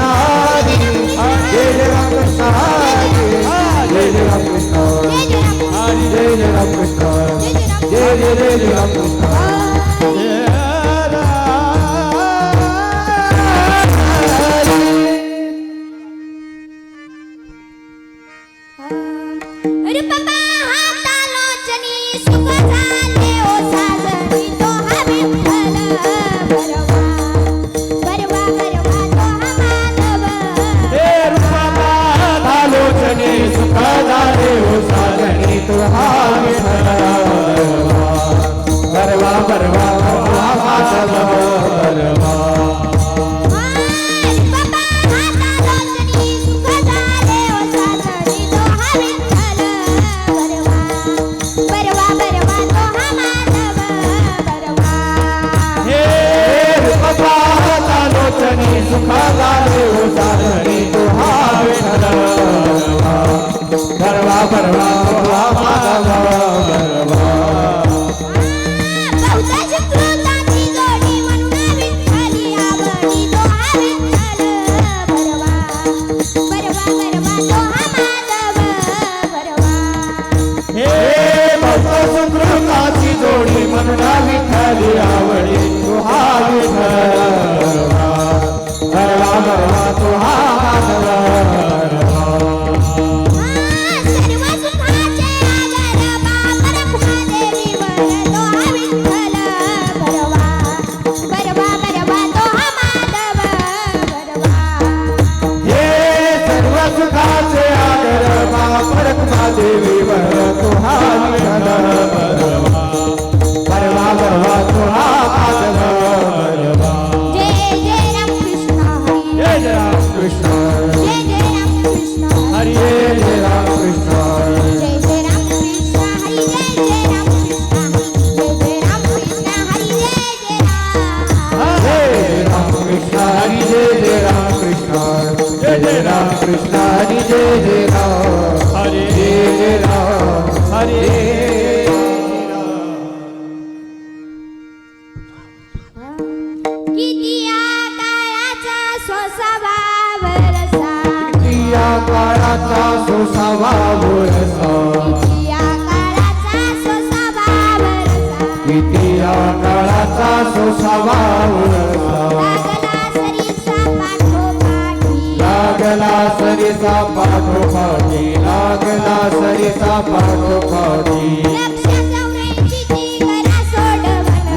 हरी जय जय राम कृष्ण हरी जय जय राम कृष्ण हरी जय जय राम कृष्ण जय जय जय राम कृष्ण लागला सरिता पाठोपाठी लागला सरिता पाठोपाठी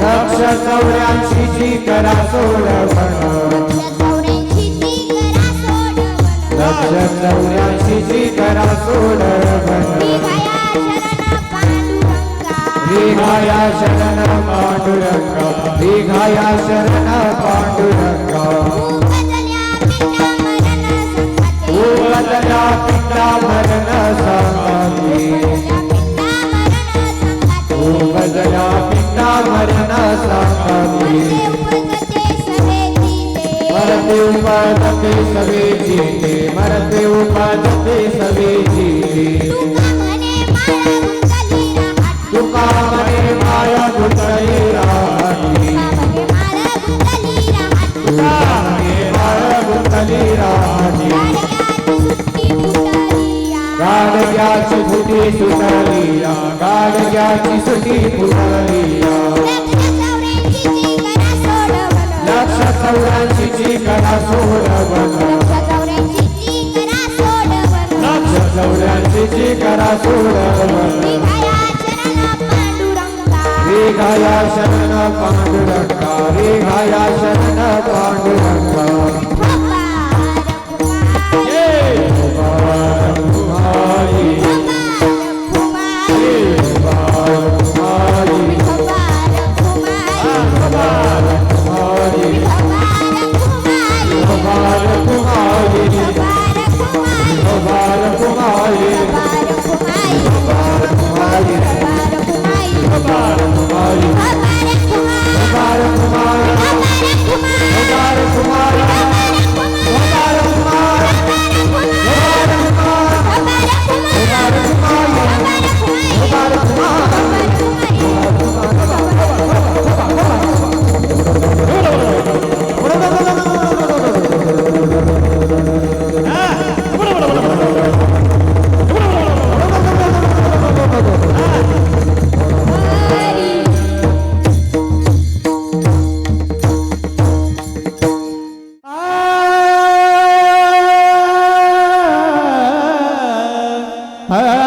लक्ष 84 ची करा सोडवण लक्ष 84 ची करा सोडवण विघाया शरण पांडुरंगा विघाया शरण पांडुरंगा बदल्या पिंडा मरण संगती बदल्या पिंडा मरण संगती मरते उपदते सवे जीते मरते उपदते सवे जीते तुका मने माया गुंतली राहती तुका मने माया गुंतली राहती गाडग्याची सुटी सुटलिया गाडग्याची सुटी फुटलिया लक्ष 84 ची करा सोडवण लक्ष 84 ची करा सोडवण विघाया शरण पांडुरंगा विघाया शरण पांडुरंगा Kumar सोसावा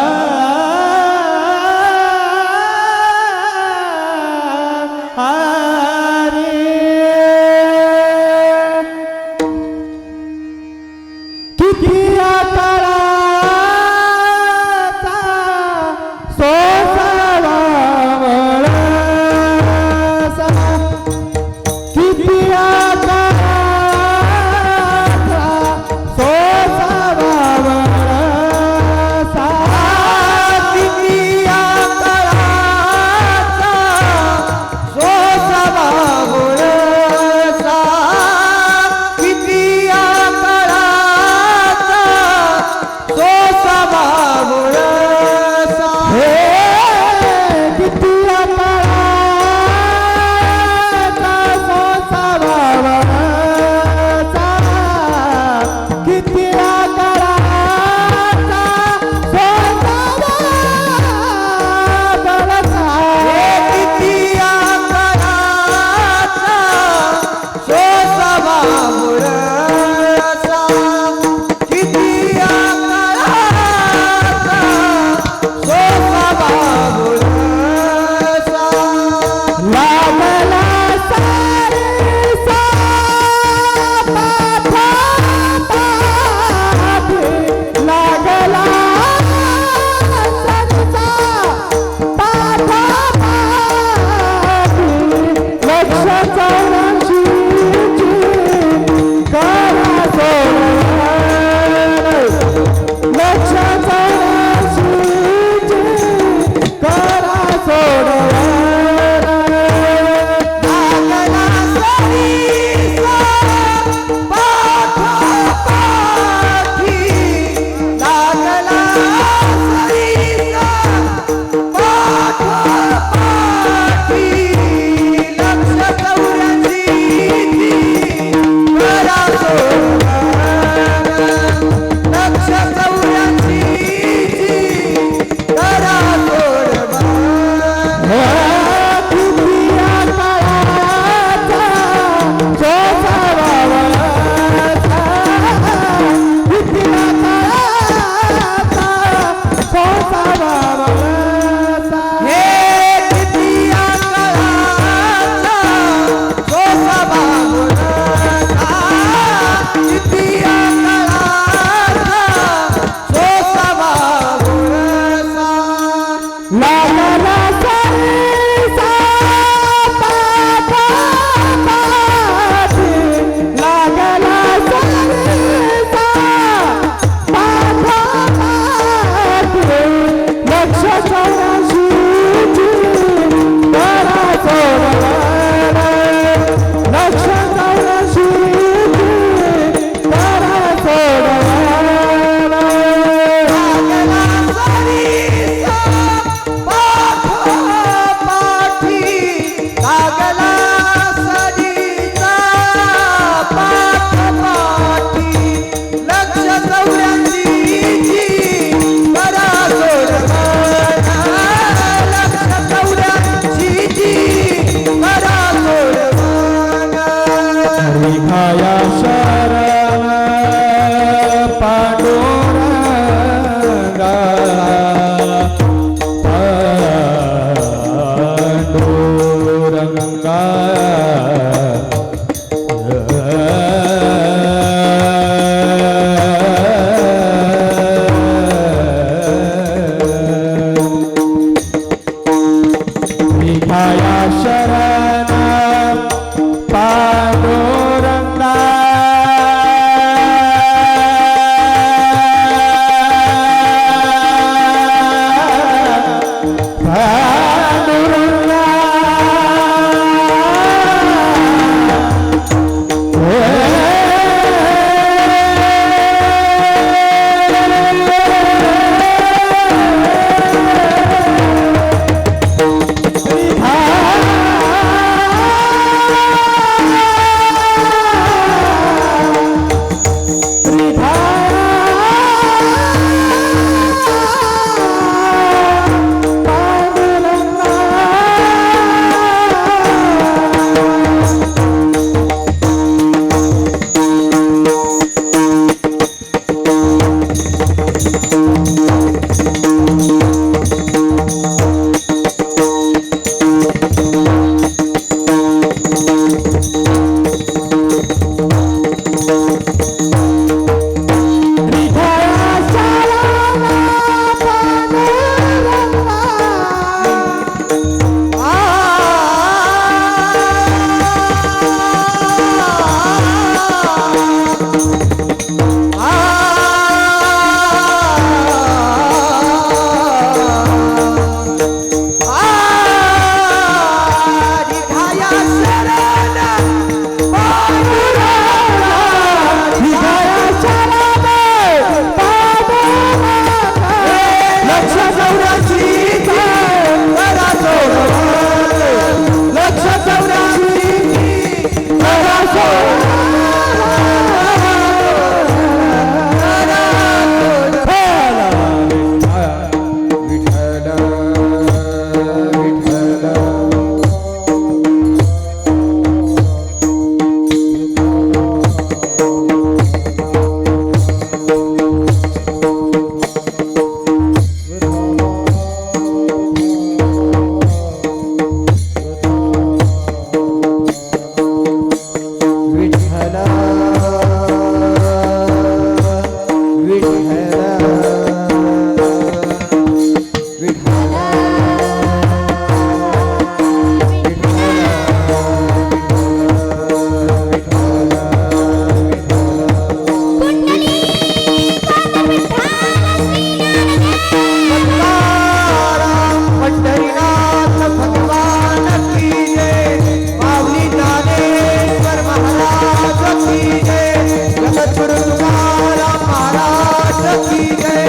की जय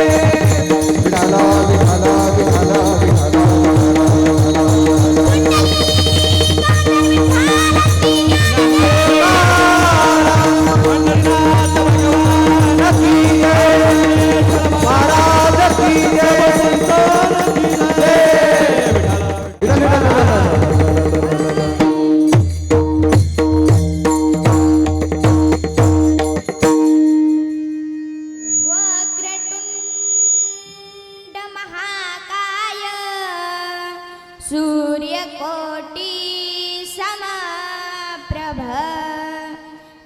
विठाला विठाला विठाला विठाला वक्रतुंड महाकाय सूर्यकोटि समप्रभ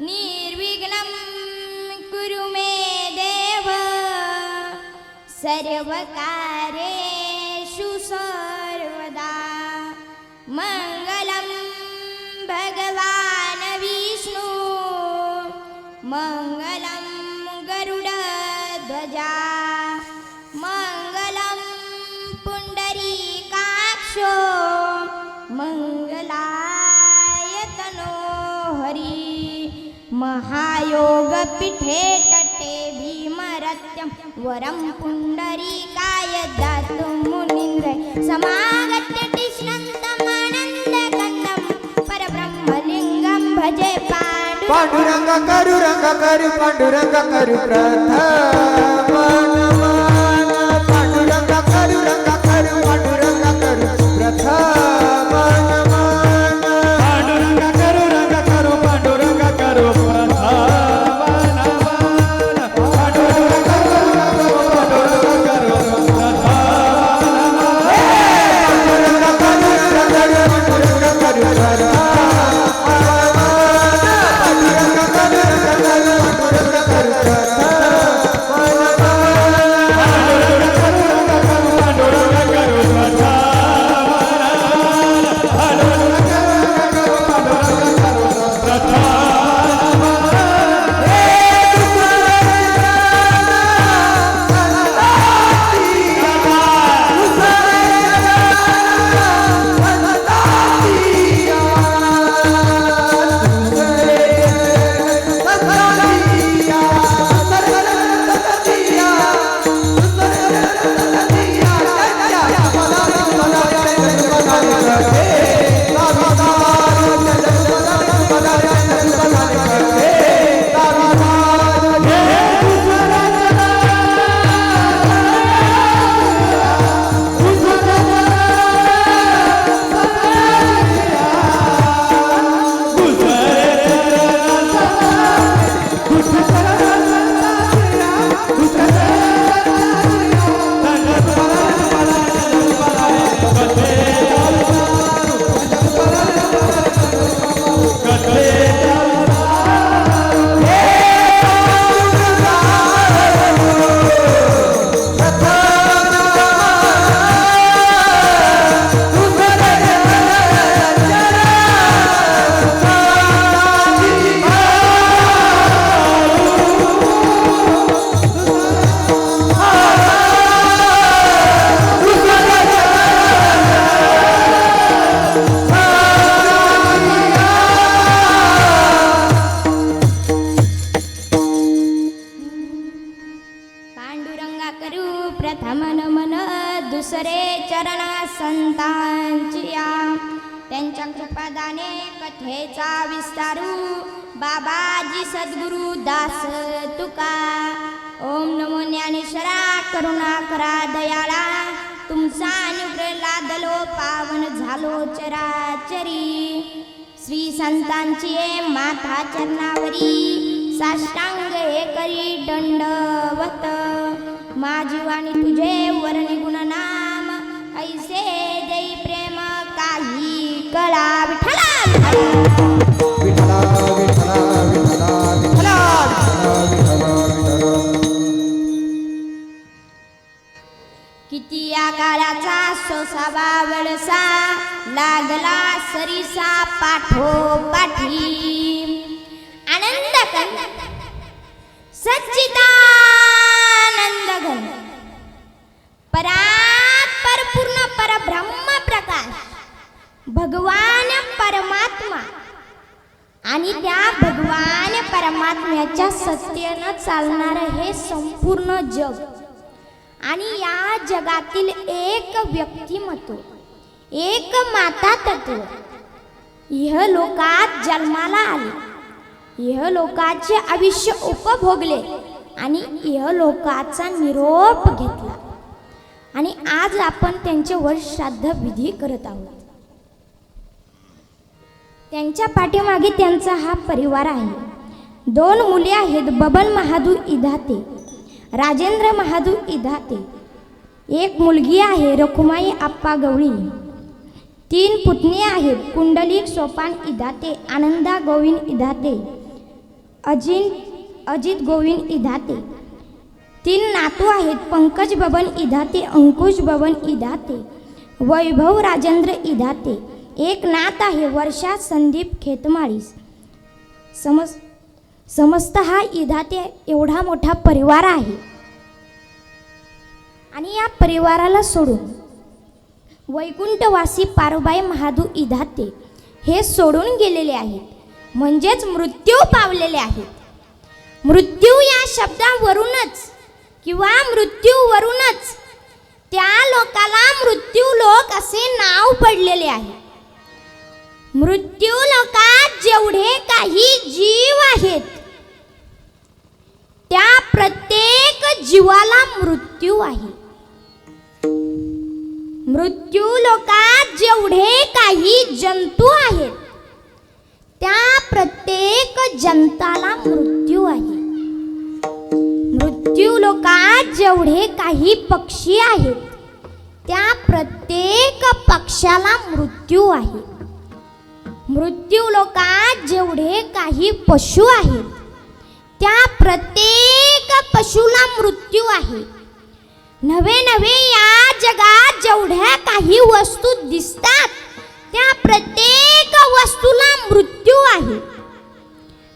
निर्विघ्नं कुरु मे देव सर्वकार्येषु सर्वदा मङ्गलं भगवान् विष्णु मङ्गलं गरुडध्वजा मङ्गलं पुण्डरीकाक्षो मङ्गलाय तनो हरि महायोगपीठे तटे भीमरत्यं वरं पुण्डरीकाय दातुं मुनीन्द्राय समागत्य तिष्ठन्तमानन्दकन्दं परब्रह्मलिङ्गं भजे पांडुरंग करू रंग करू पांडुरंग करू प्रथम नमन पांडुरंग करू रंग करू पांडुरंग करू प्रथम नमन पांडुरंग करू रंग करू पांडुरंग करू प्रथम नमन पांडुरंग करू रंग करू पांडुरंग करू प्रथम पांडुरंग करू रंग करू पांडुरंग करू प्रथम दुसरे चरण संतांचिया त्यांच्या कृपादाने कथेचा विस्तारू बाबाजी सद्गुरु दास तुका ओम नमो ज्ञानेश्वरा करुणा करा दयाळा तुमचा अनुग्रह लादलो पावन झालो चराचरी श्री संतांची माथा चरणावरी साष्टांग हे करी दंडवत माझी वाणी तुझे वर्णी गुणनाम ऐसे देई प्रेम काही कळा विठला विठला विठला विठला विठला विठला विठला किती या काळाचा सोसावा वळसा लागला सरीसा पाठोपाठी आनंद कंद सच्चिदानंद घन परात्पर पूर्ण परब्रह्म प्रकाश भगवान परमात्मा आणि त्या भगवान परमात्म्याच्या सत्तेनं चालणारं हे संपूर्ण जग आणि या जगातील एक व्यक्तिमत्व, एक माता तत्व इहलोकात जन्माला आले, इहलोकाचे आयुष्य उपभोगले आणि इहलोकाचा निरोप घेतला आणि आज आपण त्यांचे वर्षश्राद्ध विधी करत आहोत. त्यांच्या पाठीमागे त्यांचा हा परिवार आहे. 2 मुले आहेत, बबन महादू इधाते, राजेंद्र महादू इधाते. 1 मुलगी आहे, रखुमाई आप्पा गवळी. 3 पुतणी आहेत, कुंडलिक सोपान इधाते, आनंदा गोविंद इधाते, अजित गोविंद इधाते. 3 नातू आहेत, पंकज बबन इधाते, अंकुश बबन इधाते, वैभव राजेंद्र इधाते. 1 नात आहे, वर्षा संदीप खेतमाळी. समस्त हा इधाते एवढा मोठा परिवार आहे. आणि या परिवाराला सोडून वैकुंठवासी पारुबाई महादू इधाते हे सोडून गेलेले आहेत, म्हणजेच मृत्यू पावलेले आहेत. मृत्यू या शब्दावरूनच किंवा मृत्यूवरूनच त्या लोकाला मृत्यू लोक असे नाव पडलेले आहे. मृत्यू लोकात जेवढे काही जीव आहेत त्या प्रत्येक जीवाला मृत्यू आहे. मृत्यू लोकात जेवढे काही जंतू आहेत त्या प्रत्येक जंताला मृत्यू आहे. मृत्यू लोकात जेवढे काही पक्षी आहेत त्या प्रत्येक पक्षाला मृत्यू आहे. मृत्यू लोकात जेवढे काही पशु आहेत त्या प्रत्येक पशुला मृत्यू आहे. नवे नवे या जगात जेवढ्या काही वस्तू दिसतात त्या प्रत्येक वस्तूला मृत्यू आहे.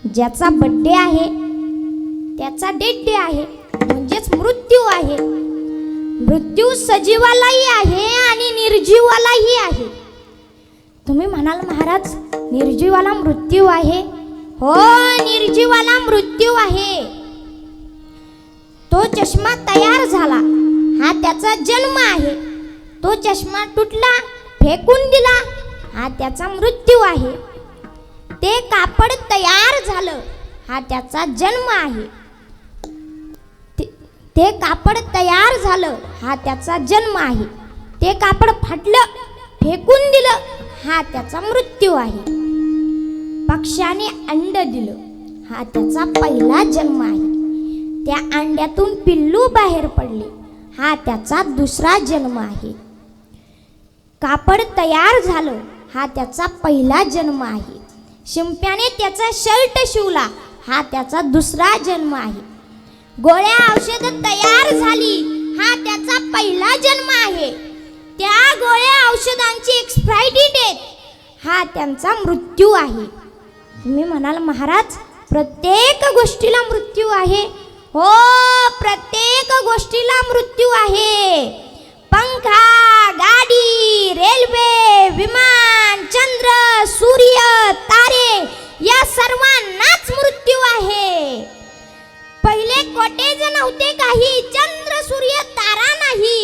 ज्याचा बड्डे आहे त्याचा डेट डे आहे, म्हणजेच मृत्यू आहे. मृत्यू सजीवालाही आहे आणि निर्जीवालाही आहे. तुम्ही म्हणाल महाराज निर्जीवाला मृत्यू आहे. हो, निर्जीवाला मृत्यू आहे. तो चष्मा तयार झाला हा त्याचा जन्म आहे. तो चष्मा तुटला, फेकून दिला, हा त्याचा मृत्यू आहे. ते कापड तयार झालं हा त्याचा जन्म आहे. ते कापड तयार झालं हा त्याचा जन्म आहे. ते कापड फाटलं, फेकून दिलं, हा त्याचा मृत्यू आहे. पक्ष्याने अंड दिलं हा त्याचा पहिला जन्म आहे. त्या अंड्यातून पिल्लू बाहेर पडले हा त्याचा दुसरा जन्म आहे. कापड तयार झालं हा त्याचा पहिला जन्म आहे. शिंप्याने त्याचा शर्ट शिवला हा त्याचा दुसरा जन्म आहे. गोळ्या औषधं तयार झाली हा त्याचा पहिला जन्म आहे. त्या गोळ्या औषधांची एक्सपायरी डेट हा त्यांचा मृत्यू आहे. तुम्ही म्हणाल महाराज प्रत्येक गोष्टीला मृत्यू आहे. हो, प्रत्येक गोष्टीला मृत्यू आहे. पंखा, गाडी, रेल्वे, विमान, चंद्र, सूर्य, तारे या सर्वांनाच मृत्यू आहे. पहिले कोटेज नव्हते काही, चंद्र, सूर्य, तारा नाही,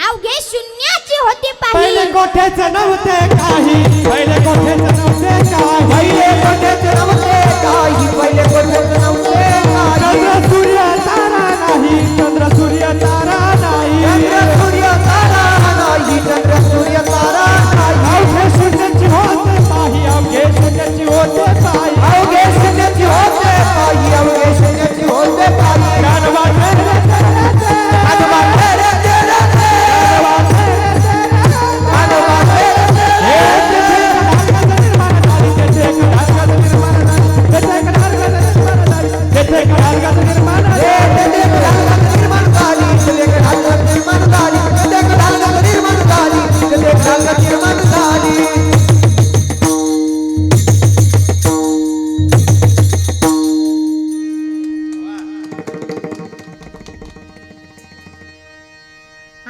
अवघे शून्याची होती पाही. पहिले कोठेच नव्हते काही, पहिले कोठेच नव्हते काही, पहिले कोठेच नव्हते काही, पहिले कोठेच नव्हते काही. चंद्र सूर्य तारा नाही, चंद्र सूर्य तारा नाही, चंद्र सूर्य तारा नाही, चंद्र सूर्य तारा नाही. अवघे शून्याची होते पाही, अवघे शून्याची होते पाही, अवघे शून्याची होते पाही, अवघे शून्याची होते पाही. गाणवा तेरे तेरे तेरे, गाणवा तेरे तेरे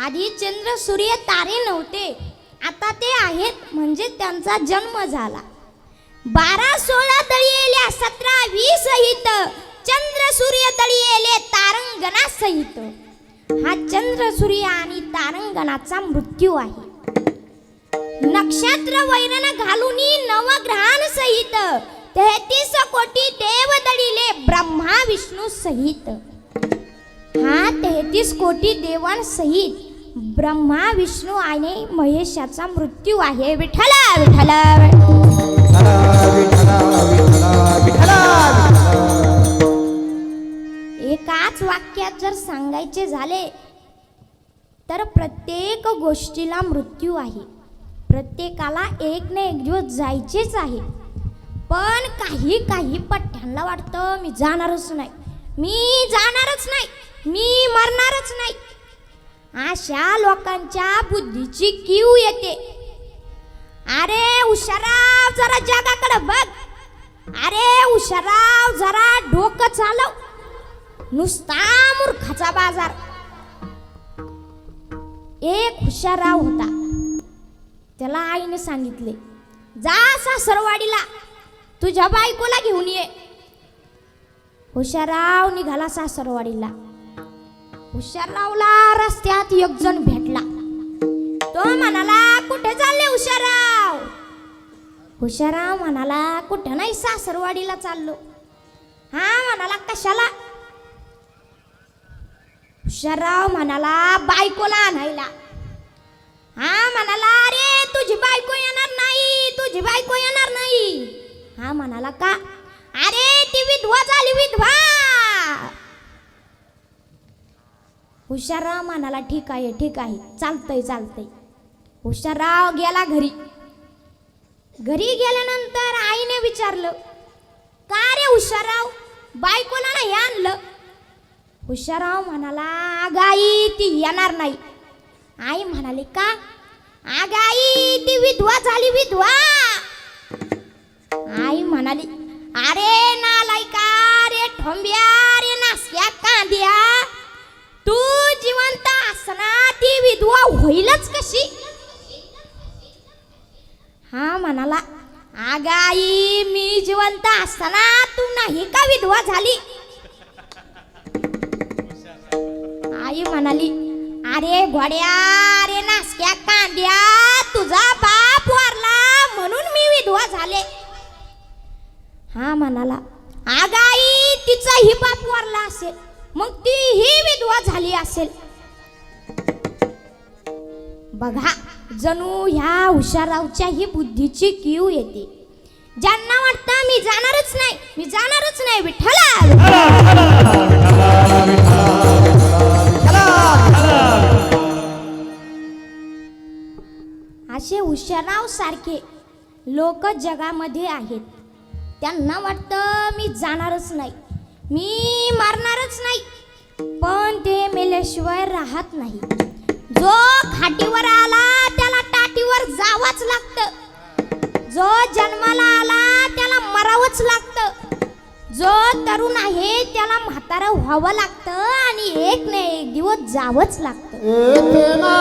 आधी चंद्र सूर्य तारे नव्हते, आता ते आहेत, म्हणजे त्यांचा जन्म झाला. 12-16 तळी आल्या 17-20 सहित चंद्र सूर्य तळियेले तारंगणा सहित. हा चंद्र सूर्य आणि तारंगणाचा मृत्यू आहे. नक्षत्र वैरण घालूनी नवग्रहान सहित 33 कोटी देव दळिले ब्रह्मा विष्णू सहित. हा 33 कोटी देवांसहित ब्रह्मा विष्णू आणि महेशाचा मृत्यू आहे. विठ्ठला विठ्ठला एकाच वाक्यात जर सांगायचे झाले तर प्रत्येक गोष्टीला मृत्यू आहे. प्रत्येकाला एक ना एक दिवस जायचेच आहे. पण काही पठ्ठ्यांना वाटतं मी जाणारच नाही, मी जाणारच नाही, मी मरणारच नाही. अशा लोकांच्या बुद्धीची कीव येते. अरे हुशाराव जरा जगाकडे बघ, अरे हुशाराव जरा डोकं चालव, नुसता मूर्खाचा बाजार. एक हुशाराव होता, त्याला आईने सांगितले जा सासरवाडीला तुझ्या बायकोला घेऊन ये. हुशाराव निघाला सासरवाडीला. हुशारावला रस्त्यात एक जण भेटला. तो म्हणाला कुठे चालले हुशाराव? हुशाराव म्हणाला कुठे नाही सासरवाडीला चाललो. हा म्हणाला कशाला? हुशाराव म्हणाला बायकोला आणायला. हा म्हणाला अरे तुझी बायको येणार नाही, तुझी बायको येणार नाही. हा म्हणाला का? अरे ती विधवा झाली विधवा. हुशाराव म्हणाला ठीक आहे ठीक आहे, चालतंय चालतंय. हुशाराव गेला घरी. घरी गेल्यानंतर आईने विचारलं का रे हुशाराव बायकोला नाही आणलं? हुशाराव म्हणाला अगं आई ती येणार नाही. आई म्हणाली का? अगं आई ती विधवा झाली विधवा. आई म्हणाली अरे नालायका रे ठोंब्या रे नासक्या कांद्या, तू जिवंत असना ती विधवा होईलच कशी? हा म्हणाला अगं आई मी जिवंत असताना तू नाही का विधवा झाली? आई म्हणाली अरे घोड्या रे नासक्या कांद्या, तुझा बाप वारला म्हणून मी विधवा झाले. हा म्हणाला अगं आई तिचाही बाप वारला असेल मग ती ही विधवा झाली असेल. बघा जणू ह्या हुशारावच्या ही बुद्धीची कीव येते. ज्यांना वाटतं मी जाणारच नाही, मी जाणारच नाही. विठ्ठला असे हुशाराव सारखे लोक जगामध्ये आहेत. त्यांना वाटतं मी जाणारच नाही, मी मरणारच नाही. पण ते मेल्याशिवाय राहत नाही. जो खाटीवर आला त्याला टाटीवर जावंच लागतं. जो जन्माला आला त्याला मरावंच लागतं. जो तरुण आहे त्याला म्हातारा व्हावं लागतं आणि एक ना एक दिवस जावंच लागतं.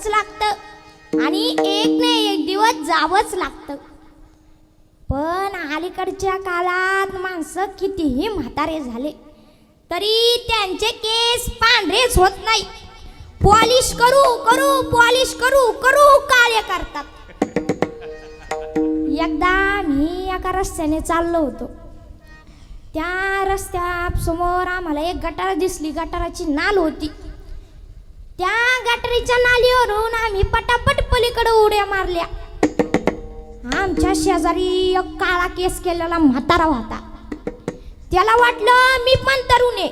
करावंच लागतं आणि एक ना एक दिवस जावंच लागतं. पण अलीकडच्या काळात माणसं कितीही म्हातारे झाले तरी त्यांचे केस पांढरेच होत नाही. पॉलिश करू करू पॉलिश करू करू काळे करतात. एकदा मी एका रस्त्याने चाललो होतो. त्या रस्त्या समोर आम्हाला एक गटार दिसली. गटाराची नाल होती. त्या गटारीच्या नालीवरून आम्ही पटापट पलीकडे उड्या मारल्या. आमच्या शेजारी एक काळा केस केलेला म्हातारा होता. त्याला वाटलं मी पण तरुण आहे.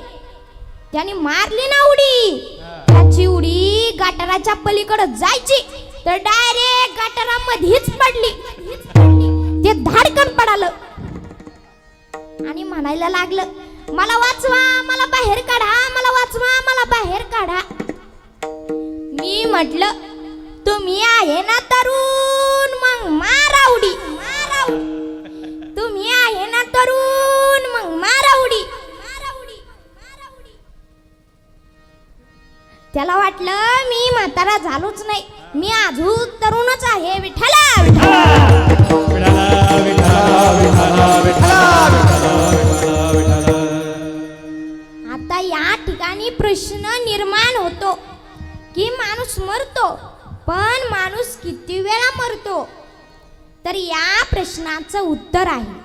त्याने मारली ना उडी. त्याची उडी गटाराच्या पलीकडे जायची तर डायरेक्ट गटारामध्येच पडली. ते धाडकन पडालं आणि म्हणायला लागलं, मला वाचवा, मला बाहेर काढा, मला वाचवा, मला बाहेर काढा. मी म्हटलं, तुम्ही आहे ना तरुण, मग मारा उडी. तुम्ही आहे ना तरुण, मग मारा उडी. त्याला वाटलं मी म्हातारा झालोच नाही, मी अजून तरुणच आहे. विठ्ठला आता या ठिकाणी प्रश्न निर्माण होतो की माणूस मरतो, पण माणूस किती वेळा मरतो? तर या प्रश्नाचं उत्तर आहे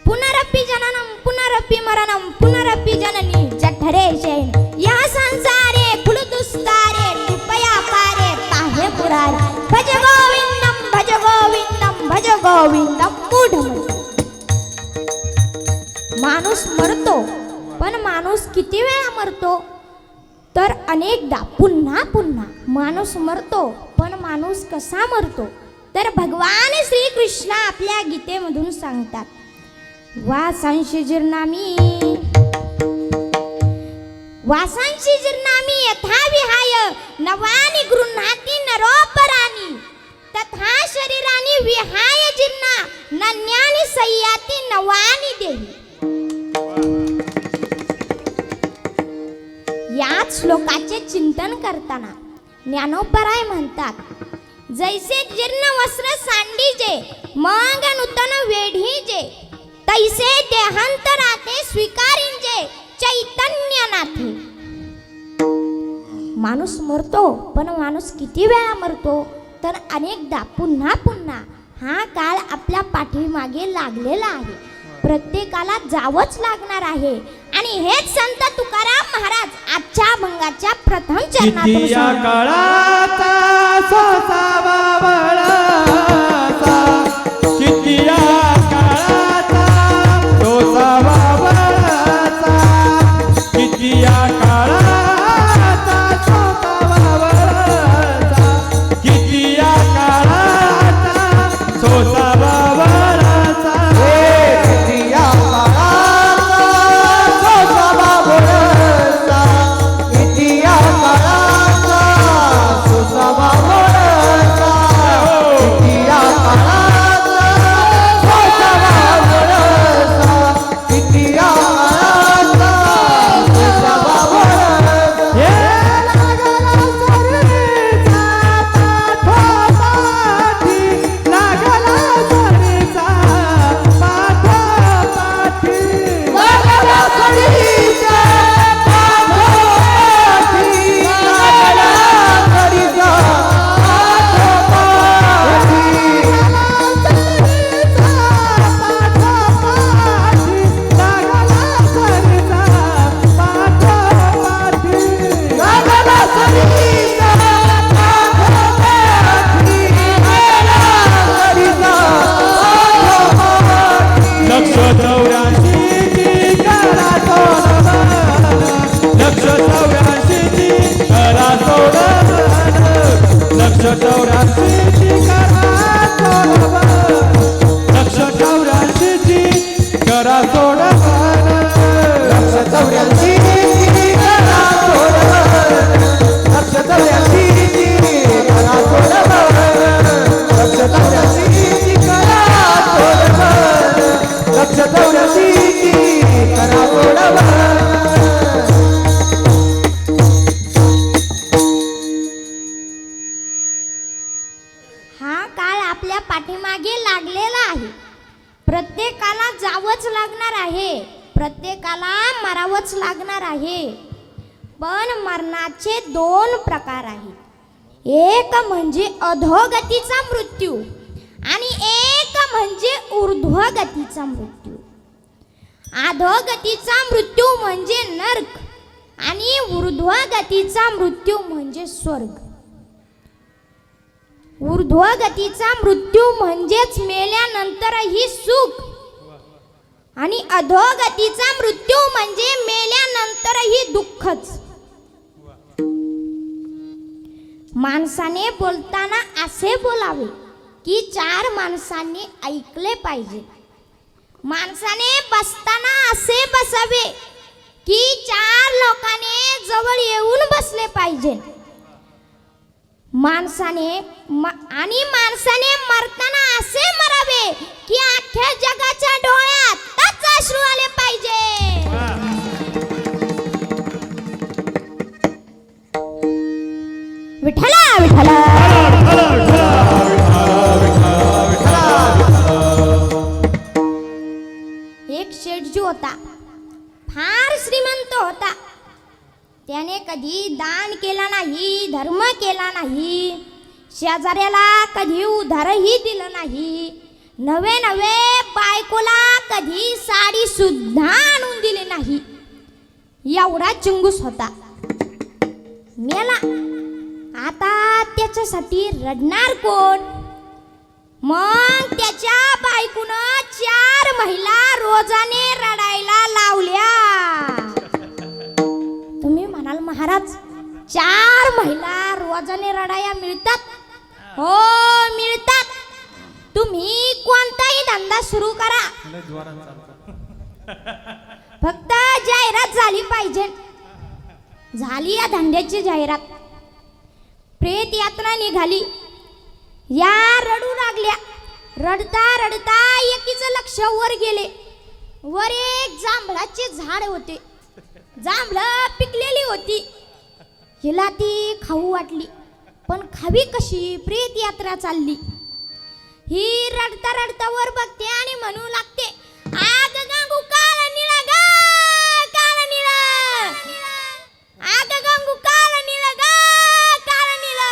पुनरपि जननम पुनरपि मरणम पुनरपि जननी जठरे शयन या संसारे खुलदुस्तारे कृपया पारे ताहे पुरारे भज गोविंदम भज गोविंदम भज गोविंदम मूढमती. माणूस मरतो, पण माणूस किती वेळा मरतो? तर अनेकदा, पुन्हा पुन्हा माणूस मरतो. पण माणूस कसा मरतो? तर भगवान श्रीकृष्ण आपल्या गीतेमधून सांगतात, वासांशी जीर्णामी वासांशी जीर्णामी यथा विहाय नवानि गृह्णाति नरोपराणि तथा शरीरानि विहाय जीर्णा नन्यानि सय्याति नवानि देहि. याच श्लोकाचे चिंतन करताना ज्ञानोबराय म्हणतात, जैसे जीर्ण वस्त्र सांडीजे मग नूतन वेढीजे तैसे देहांतराते स्वीकारिंजे चैतन्य नाथे. माणूस मरतो, पण माणूस किती वेळा मरतो? तर अनेकदा, पुन्हा पुन्हा. हा काळ आपल्या पाठीमागे लागलेला आहे. प्रत्येकाला जावंच लागणार आहे. आणि हेच संत तुकाराम महाराज आजच्या भंगाच्या प्रथम चरणातून काळाचा सोसावा बळाचा, किती या काळाचा सोसावा बळाचा, किती या काळाचा सोसावा बळाचा, किती या काळाचा सोसावा बळाचा, किती या काळाचा सोसावा बळाचा, किती या काळाचा सोसावा बळाचा, किती या काळाचा सोसावा बळाचा, किती या काळाचा सोसावा बळाचा. हे लागला सरीचा पाठोपाठी, लागला सरीचा पाठोपाठी, लागला सरीचा पाठोपाठी, लागला सरीचा पाठोपाठी, लागला सरीचा पाठोपाठी, लागला सरीचा पाठोपाठी, लागला सरीचा पाठोपाठी. लक्ष 84 ची करा सोडवण, लक्ष 84 ची करा सोडवण, लक्ष 84 ची करा सोडवण, लक्ष 84 ची करा सोडवण, लक्ष 84 ची करा सोडवण, लक्ष 84 ची करा सोडवण, लक्ष 84 ची करा सोडवण, लक्ष 84 ची करा सोडवण. आपल्या पाठीमागे लागलेला आहे. प्रत्येकाला जावंच लागणार आहे, प्रत्येकाला मरावंच लागणार आहे. पण मरणाचे 2 प्रकार आहेत. एक म्हणजे अधोगतीचा मृत्यू आणि एक म्हणजे ऊर्ध्वगतीचा मृत्यू. अधोगतीचा मृत्यू म्हणजे नरक आणि ऊर्ध्वगतीचा मृत्यू म्हणजे स्वर्ग. ऊर्ध्वगतीचा मृत्यू म्हणजेच मेल्यानंतरही सुख आणि अधोगतीचा मृत्यू म्हणजे मेल्यानंतरही दुःखच. माणसाने बोलताना असे बोलावे की 4 माणसांनी ऐकले पाहिजे. माणसाने बसताना असे बसावे की 4 लोकांनी जवळ येऊन बसले पाहिजे. माणसाने मरताना असे मरावे की अख्ख्या जगाच्या डोळ्यात अश्रू आले पाहिजे. विठ्ठला विठ्ठला एक शेठजी होता, फार श्रीमंत होता. त्याने कधी दान केला नाही, धर्म केला नाही, शेजाऱ्याला कधी उधारही दिलं नाही, नवे बायकोला कधी साडी सुद्धा आणून दिली नाही. एवढा चिंगूस होता. मेला. आता त्याच्यासाठी रडणार कोण? मग त्याच्या बायकोनं 4 महिला रोजाने रडायला लावल्या. तुम्ही म्हणाल महाराज 4 महिला रोजाने रडाया मिळतात? हो मिळतात. तुम्ही कोणताही धंदा सुरू करा, फक्त जाहिरात झाली पाहिजे. झाली या धंद्याची जाहिरात. प्रेत यात्रा निघाली, या रडू लागल्या. रडता रडता एकीचं लक्ष वर गेले. वर एक जांभळाचे झाड होते. जांभळं पिकलेली होती. हिला ती खाऊ वाटली, पण खावी कशी? प्रेत यात्रा चालली. ही रडता रडता वर बघते आणि म्हणू लागते, आग गंगू काळ निळा ग, काळ निळा, आग गंगू काळ निळा ग, काळ निळा.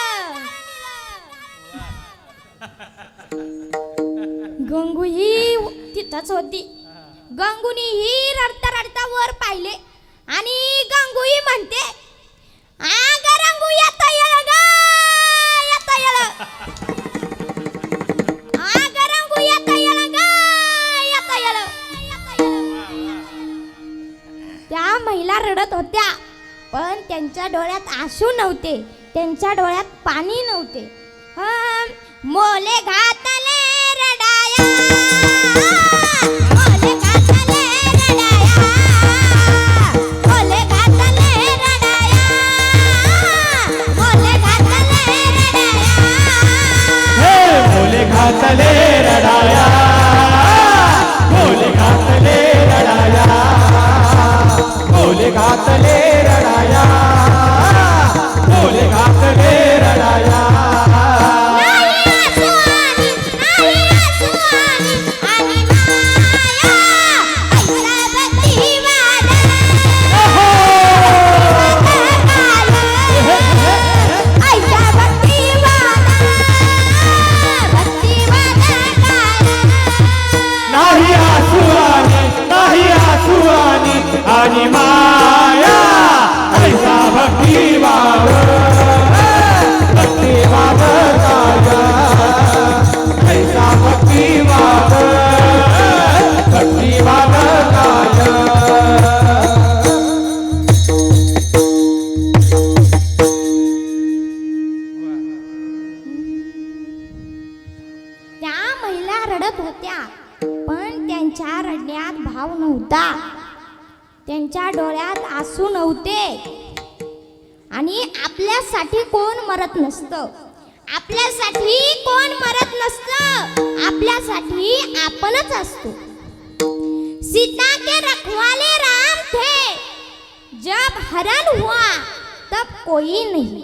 गंगू ही तिथंच होती. गंगूनी ही रडता रडता वर पाहिले आणि गंगू ही म्हणते, आग रंगू येता येळ ग, येता येळ, आग रंगू येता येळ ग, येता येळ. त्या महिला रडत होत्या, पण त्यांच्या डोळ्यात आशू नव्हते, त्यांच्या डोळ्यात पाणी नव्हते. मोले घातले रडाया, मोले घातले रडाया, मोले घातले रडाया, मोले घातले रडाया, हे मोले घातले रडाया, मोले घातले रडाया, मोले घातले रडाया, मोले घातले रडाया. आणि माया ऐसा भक्ती भाव, भक्ती भाव काया, ऐसा भक्ती भाव, भक्ती भाव काया. त्या महिला रडत होत्या, पण त्यांच्या रडण्यात भाव नव्हता, त्यांच्या डोळ्यात आसू नव्हते. आणि आपल्यासाठी कोण मरत नसतं, आपल्यासाठी कोण मरत नसतं, आपल्यासाठी आपणच असतो. सीता के रखवाले राम थे, जब हरण हुआ तब कोई नहीं.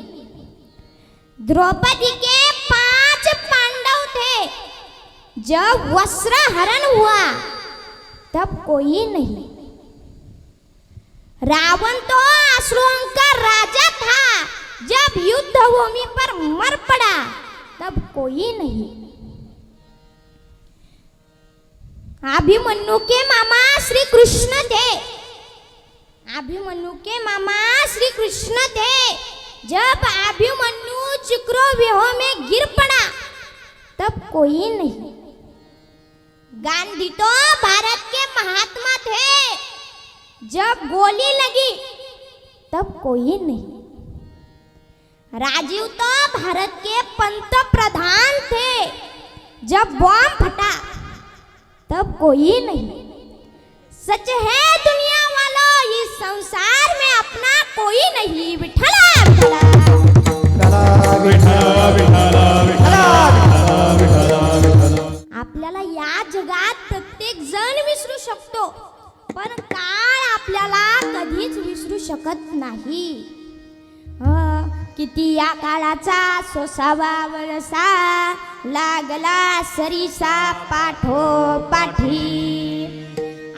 द्रौपदी के 5 पांडव थे, जब वस्त्र हरण हुआ तब कोई नहीं। रावण तो असुरों का राजा था, जब युद्ध भूमि पर मर पड़ा तब कोई नहीं। अभिमन्यु के मामा श्री कृष्ण थे, अभिमन्यु के मामा श्री कृष्ण थे। जब अभिमन्यु चक्रव्यूह में गिर पड़ा तब कोई नहीं। गांधी तो भारत के महात्मा थे, जब गोली लगी तब कोई नहीं। राजीव तो भारत के पंत प्रधान थे, जब बॉम्ब फटा तब कोई नहीं। सच है दुनिया वालों, इस संसार में अपना कोई नहीं। विठला आपल्याला या जगात प्रत्येक जण विसरू शकतो, पण काळ आपल्याला कधीच विसरू शकत नाही। किती या काळाचा 100वा वळसा, लागला सरीसा पाठोपाठी।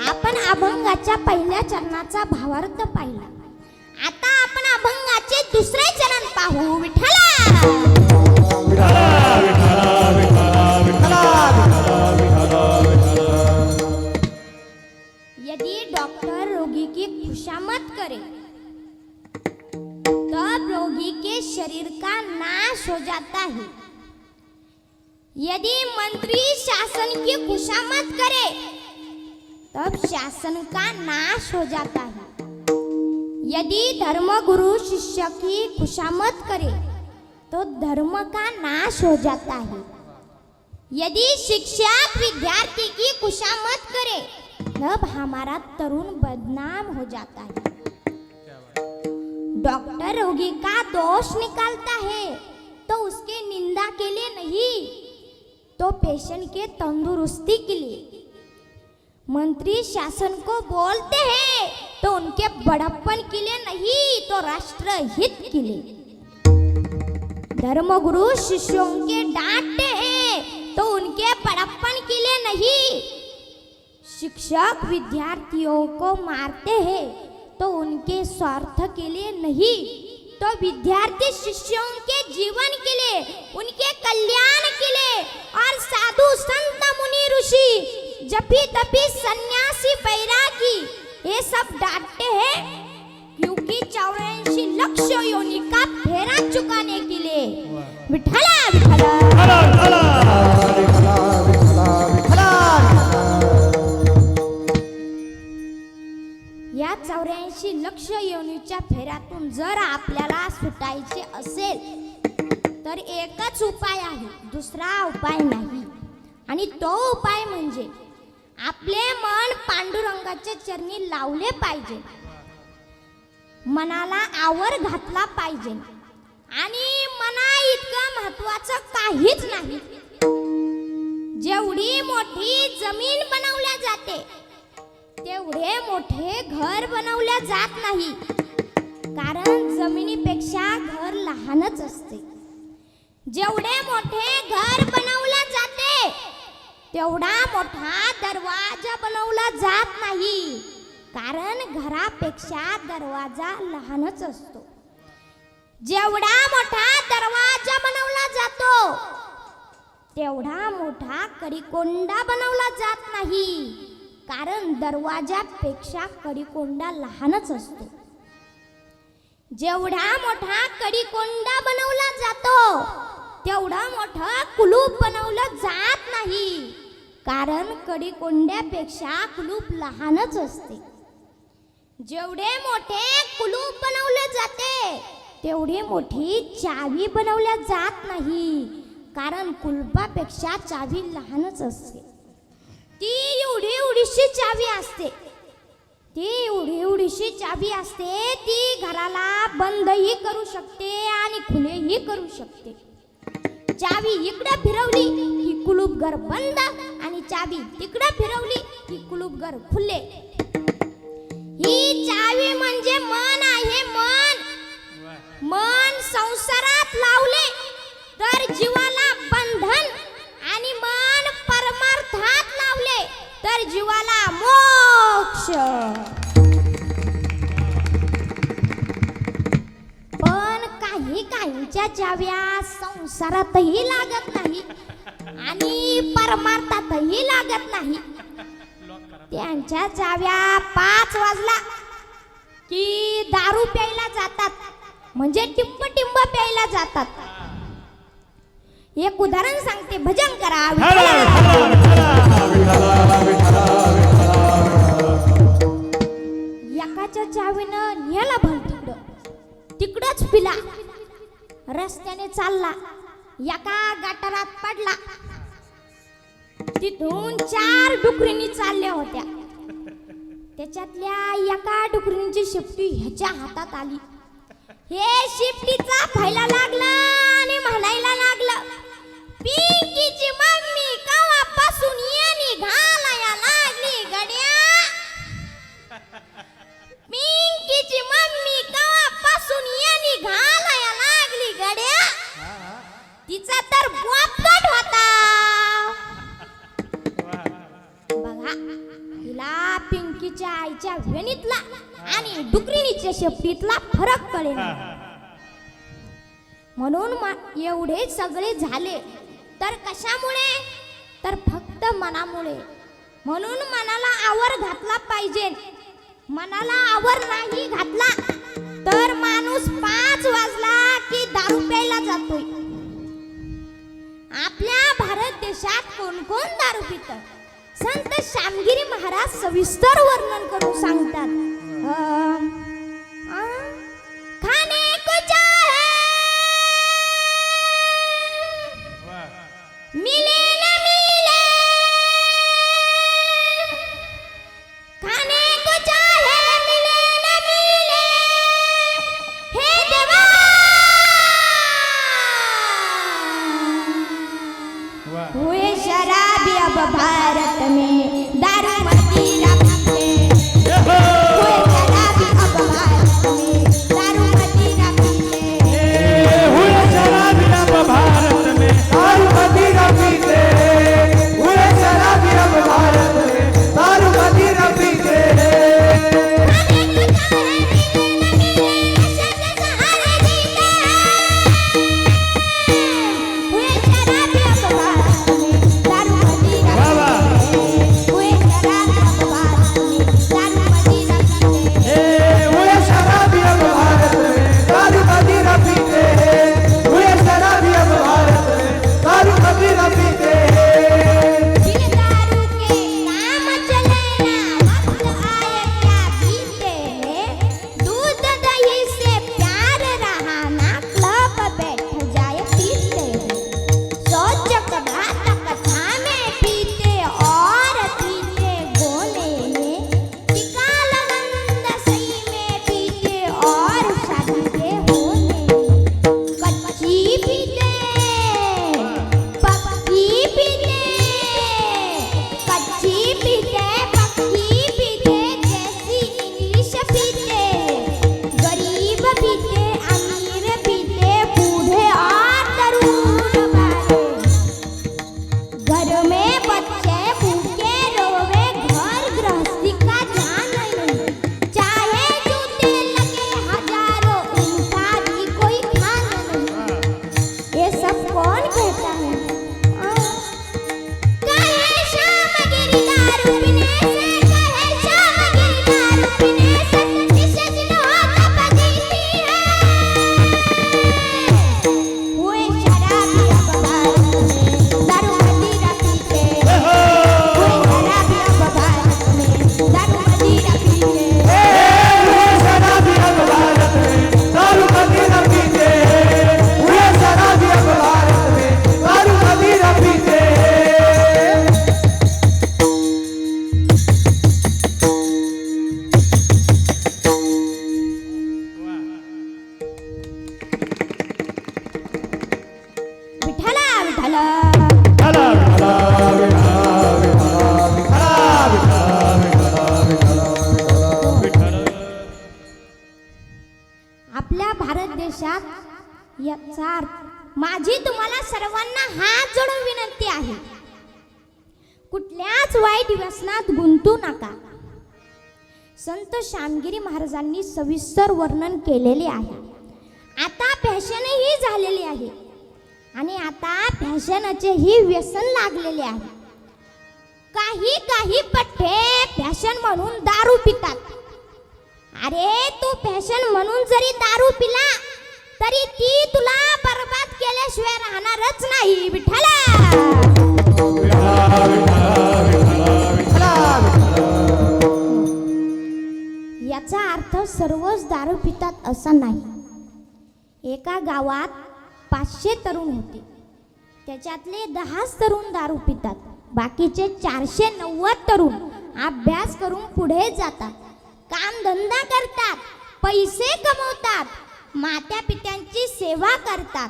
आपण अभंगाच्या पहिल्या चरणाचा भावार्थ पाहिला, आता आपण अभंगाचे दुसरे चरण पाहू। विठ्ठला यदि डॉक्टर रोगी की खुशामद करे तब रोगी के शरीर का नाश हो जाता है। यदि मंत्री शासन की खुशामद करे तब शासन का नाश हो जाता है। यदि धर्मगुरु शिष्य की खुशामद करे तो धर्म का नाश हो जाता है। यदि शिक्षक विद्यार्थी की खुशामद करे तब हमारा तरुण बदनाम हो जाता है। डॉक्टर रोगी का दोष निकालता है तो उसके निंदा के लिए नहीं, तो पेशेंट के तंदुरुस्ती के लिए। मंत्री शासन को बोलते हैं तो उनके बड़प्पन के लिए नहीं, तो राष्ट्र हित के लिए। धर्मगुरु शिष्यों के डांटते हैं तो उनके बड़प्पन के लिए नहीं। शिक्षक विद्यार्थियों को मारते हैं तो उनके स्वार्थ के लिए नहीं, तो विद्यार्थी शिष्यों के जीवन के लिए, उनके कल्याण के लिए। और साधु संत मुनि ऋषि, जपी तपी सन्यासी बैरागी, ये सब डांटते हैं क्योंकि 84 लक्ष योनि का फेरा चुकाने के लिए। विठला विठला या 84 लक्ष योनीच्या फेऱ्यातून जर आपल्याला सुटायचे असेल तर एकच उपाय आहे, दुसरा उपाय नाही। आणि तो उपाय म्हणजे आपले मन पांडुरंगाच्या चरणी लावले पाहिजे, मनाला आवर घातला पाहिजे। आणि मना इतकं महत्वाचं काहीच नाही। जेवढी मोठी जमीन बनवल्या जाते तेवढे मोठे घर बनवल्या जात नाही, कारण जमिनीपेक्षा घर लहानच असते। जेवढे मोठे घर बनवले जाते तेवढा मोठा दरवाजा बनवला जात नाही, कारण घरापेक्षा दरवाजा लहानच असतो। जेवढा मोठा दरवाजा बनवला जातो तेवढा मोठा कडिकोंडा बनवला जात नाही, कारण दरवाजापेक्षा कडिकोंडा लहानच असतो। जेवढा मोठा कडिकोंडा बनवला जातो तेवढा मोठा कुलूप बनवलं जात नाही, कारण कडिकोंड्यापेक्षा कुलूप लहानच असते। जेवढे मोठे कुलूप बनवले जाते तेवढी मोठी चावी बनवल्या जात नाही, कारण कुलपापेक्षा चावी लहानच असते। ती एवढी एवढीशी चावी असते, ती एवढी एवढीशी चावी असते, ती घराला बंदही करू शकते आणि खुलेही करू शकते। चावी इकडे फिरवली की कुलूप घर बंद, आणि चावी तिकडे फिरवली की कुलूप घर खुले। ही चावी म्हणजे मन आहे, मन। मन संसारात लावले तर जीवाला बंधन, आणि मन ज्यांच्या चाव्या संसारातही लागत नाही आणि परमार्थातही लागत नाही, त्यांच्या चाव्या 5 वाजला की दारू प्यायला जातात, म्हणजे टिंब टिंब प्यायला जातात. एक उदाहरण सांगते, भजन करा. एकाच्या चावीनं नेला भल तिकडंच पिला, रस्त्याने चालला, एका गटारात पडला, तिथून 4 डुकरीनी चालल्या होत्या. त्याच्यातल्या एका डुकरींची शिपटी ह्याच्या हातात आली. हे शिपटीचा फायला लागला आणि म्हणायला लागला, पिंकीची मम्मी कवापासून येणी घालाया लागली गड्या, पिंकीची मम्मी कवापासून येणी घालाया लागली गड्या, तिचा तर बोपट होता. बघा, तिला पिंकीच्या आईच्या वेणीतला आणि डुकरीणीच्या शेपटीतला फरक कळेल. म्हणून एवढे सगळे झाले तर कशामुळे? तर फक्त मनामुळे. म्हणून मनाला आवर घातला पाहिजे. मनाला आवर नाही घातला तर माणूस 5 वाजला की दारू प्यायला जातोय. आपल्या भारत देशात कोण कोण दारू पितं? संत श्यामगिरी महाराज सविस्तर वर्णन करून सांगतात. खाने को चाहे मिले न मिले, खाने को चाहे मिले न मिले, हे देवा हुए शराबी अब भारत में, दारू मदिरा पीते, हुए शराबी अब भारत में, दारू मदिरा पीते, हुए शराबी अब भारत में दारू मदिरा पीते, हुए शराबी अब भारत में दारू मदिरा पीते. याचा अर्थ माझी तुम्हाला सर्वांना हात जोडून विनंती आहे, कुठल्याच वाईट व्यसनात गुंतू नका. संत श्यामगिरी महाराजांनी सविस्तर वर्णन केलेले आहे. आता फॅशनही झालेली आहे आणि आता फॅशनचेही व्यसन लागलेले आहे. काही काही पठ्ठे फॅशन म्हणून दारू पितात. अरे तू फॅशन म्हणून जरी दारू पिला तरी ती तुला बर्बाद केल्याशिवाय राहणारच नाही. विठ्ठला याचा अर्थ सर्वच दारू पितात असा नाही. एका गावात 500 तरुण होते. त्याच्यातले 10 तरुण दारू पितात. बाकीचे 490 तरुण अभ्यास करून पुढे जातात, काम धंदा करतात, पैसे कमवतात, माता पित्यांची सेवा करतात.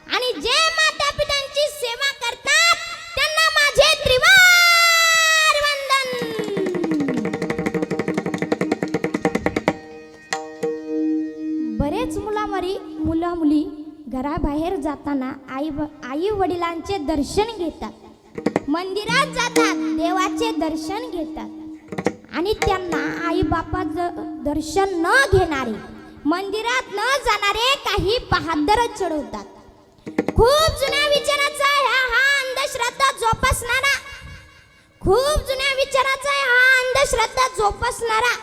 आणि जे माता पित्यांची सेवा करतात त्यांना माझे त्रिवार वंदन. बरेच मुलं मुली घराबाहेर जाताना आई वडिलांचे दर्शन घेतात, मंदिरात जातात, देवाचे दर्शन घेतात. आणि त्यांना आई बापाचं दर्शन न घेणारे, मंदिरात न जाणारे काही बहादर चढवतात. खूप जुन्या विचाराचा हा अंधश्रद्धा जोपासणारा, खूप जुन्या विचाराचा हा अंधश्रद्धा जोपासणारा.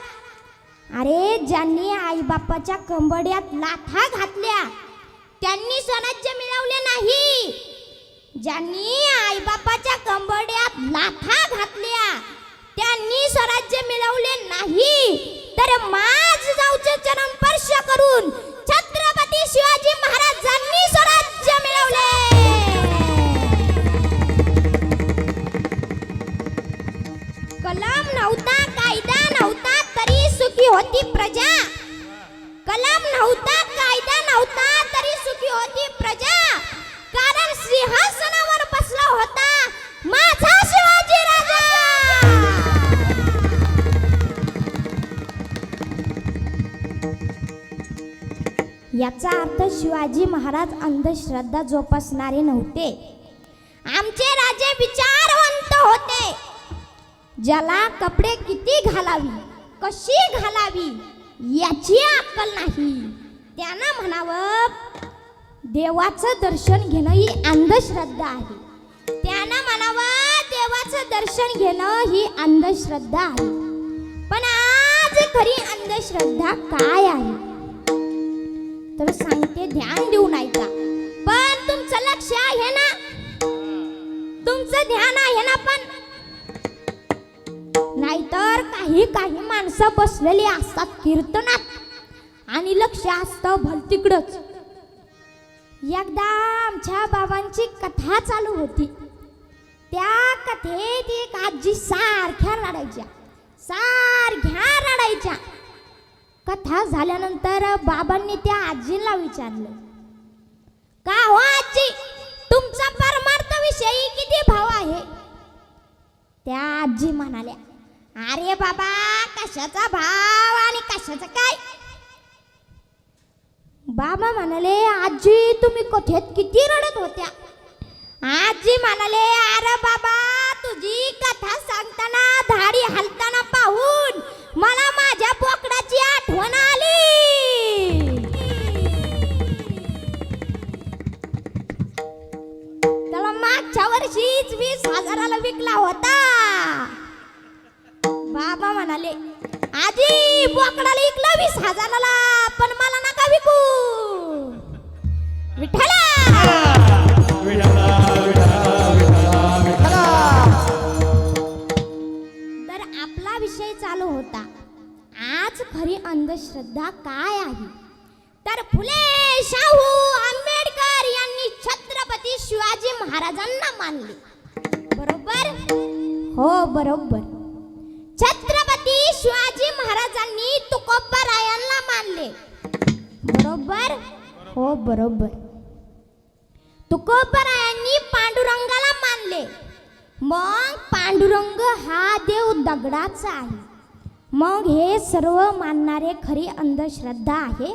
अरे ज्यांनी आई बापाच्या कंबड्यात लाथा घातल्या त्यांनी स्वराज्य मिळवले नाही. ज्यांनी आई बापाच्या कंबड्यात लाथा घातल्या त्यांनी स्वराज्य मिळवले नाही, तर माझ जाऊचे चरण स्पर्श करून छत्रपती शिवाजी महाराजांनी स्वराज्य मिळवले. कलम नव्हता, कायदा नव्हता, तरी सुखी होती प्रजा. कलम नव्हता, कायदा नव्हता, तरी सुखी होती प्रजा. कारण सिंहासनावर बसला होता माझा शिवाजी राजा. याचा अर्थ शिवाजी महाराज अंधश्रद्धा जोपासणारे नव्हते. आमचे राजे विचारवंत होते. ज्याला कपडे किती घालावी, कशी घालावी याची अक्कल नाही, त्यांना म्हणावं देवाचं दर्शन घेणं ही अंधश्रद्धा आहे. त्यांना म्हणावं देवाचं दर्शन घेणं ही अंधश्रद्धा आहे. पण आज खरी अंधश्रद्धा काय आहे तर सांगते, ध्यान देऊन ऐका. पण तुमचं लक्ष आहे ना, तुमचं ध्यान आहे ना. पण नाहीतर काही काही माणसं बसलेली असतात कीर्तनात आणि लक्ष असतं भलतिकडच. एकदा आमच्या बाबांची कथा चालू होती. त्या कथेत एक आजी सारख्या रडायच्या. कथा झाल्यानंतर बाबांनी त्या आजीला विचारलं, का हो आजी, तुमचा परमार्थ विषयी किती भाव आहे? त्या आजी म्हणाल्या, अरे बाबा, कशाचा भाव आणि कशाचा काय? बाबा म्हणाले, आजी तुम्ही कथेत किती रडत होत्या? आजी म्हणाले, अरे बाबा, तुझी कथा सांगताना धाडी हलताना पाहून मला माझ्या बोकडाची आठवण आली. त्याला मागच्या वर्षीच 20,000ला विकला होता. बाबा म्हणाले, आजी बोकडाला विकला 20,000ला, पण मला नका विकू. विठ्ठला तर आपला विषय चालू होता. आज खरी अंधश्रद्धा काय आहे तर फुले शाहू आंबेडकर यांनी छत्रपती शिवाजी महाराजांना मानले. बरोबर? हो बरोबर. छत्रपती शिवाजी महाराजांनी तुकोबारायांना मानले. बरोबर? हो बरोबर. तुकोबारायांनी पांडुरंगाला मानले. मग पांडुरंग हा देव दगडाचा आहे. मग हे सर्व मानणारे खरी अंधश्रद्धा आहे?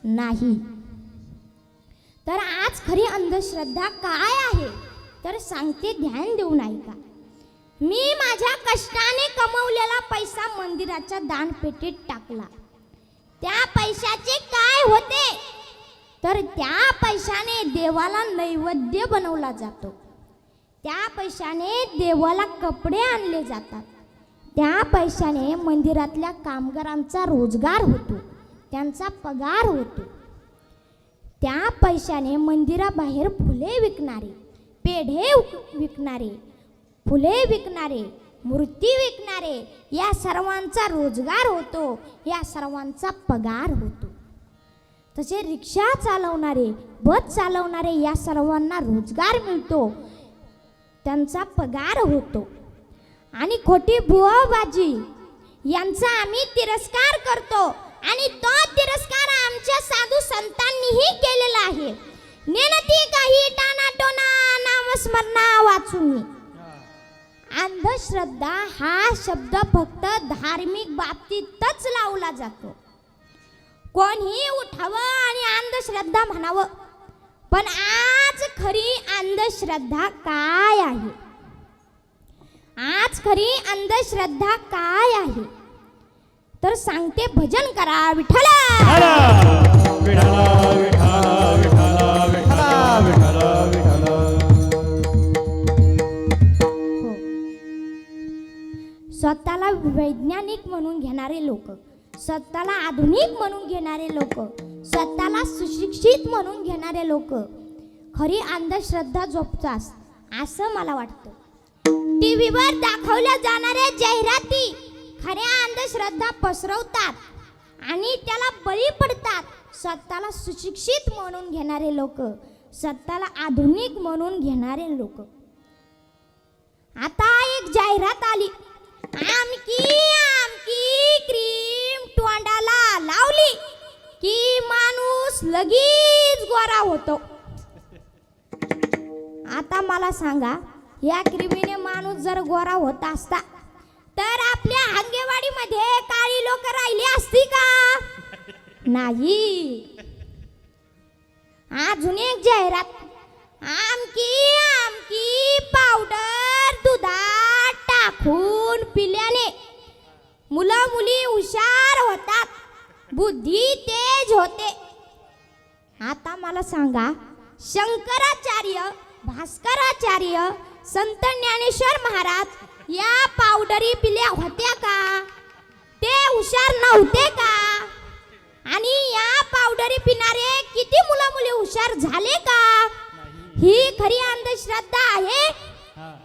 नाही. तर आज खरी अंधश्रद्धा काय आहे तर सांगते, ध्यान देऊन ऐका. मी माझ्या कष्टाने कमवलेला पैसा मंदिराच्या दानपेटीत टाकला. त्या पैशाचे काय होते तर त्या पैशाने देवाला नैवेद्य बनवला जातो, त्या पैशाने देवाला कपडे आणले जातात, त्या पैशाने मंदिरातल्या कामगारांचा रोजगार होतो, त्यांचा पगार होतो, त्या पैशाने मंदिराबाहेर फुले विकणारे, पेढे विकणारे, फुले विकणारे, मूर्ती विकणारे या सर्वांचा रोजगार होतो, या सर्वांचा पगार होतो. तसे रिक्षा चालवणारे, बस चालवणारे या सर्वांना रोजगार मिळतो, त्यांचा पगार होतो. आणि खोटी बुवाबाजी यांचा आम्ही तिरस्कार करतो आणि तो तिरस्कार आमच्या साधू संतांनीही केलेला आहे. नेनती काही टानाटोना नामस्मरणा वाचून. अंधश्रद्धा हा शब्द फक्त धार्मिक बाबतीतच लावला जातो. कोणीही उठावं आणि अंधश्रद्धा म्हणावं, पण आज खरी अंधश्रद्धा काय आहे? आज खरी अंधश्रद्धा काय आहे तर सांगते, भजन करा विठ्ठला. हो. स्वतःला वैज्ञानिक म्हणून घेणारे लोक, स्वतःला आधुनिक म्हणून घेणारे लोक, स्वतःला सुशिक्षित म्हणून घेणारे लोक खरी अंधश्रद्धा जोपासतात असं मला वाटतं. टीव्हीवर दाखवल्या जाणाऱ्या जाहिराती खऱ्या अंधश्रद्धा पसरवतात आणि त्याला बळी पडतात. स्वतःला सुशिक्षित म्हणून घेणारे लोक, स्वतःला आधुनिक म्हणून घेणारे लोक. आता एक जाहिरात आली, आमकी आमकी क्रीम तोंडाला लावली की माणूस लगेच गोरा होतो. आता मला सांगा, या क्रीमीने माणूस जर गोरा होत असता तर आपल्या हांगेवाडीमध्ये काळी लोक राहिली असती का? नाही. अजून एक जाहिरात, आमकी आमकी पावडर दुधात टाकून पिल्याने मुलं मुली हुशार होतात, बुद्धी तेज होते. आता मला सांगा, शंकराचार्य, भास्कराचार्य, संत ज्ञानेश्वर महाराज या पावडरी पिल्या होत्या का? ते हुशार नव्हते का? आणि या पावडरी पिणारे किती मुलं मुली हुशार झाले का? ही खरी अंधश्रद्धा आहे,